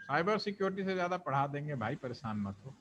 Cyber security से ज्यादा पढ़ा देंगे भाई, परेशान मत हो।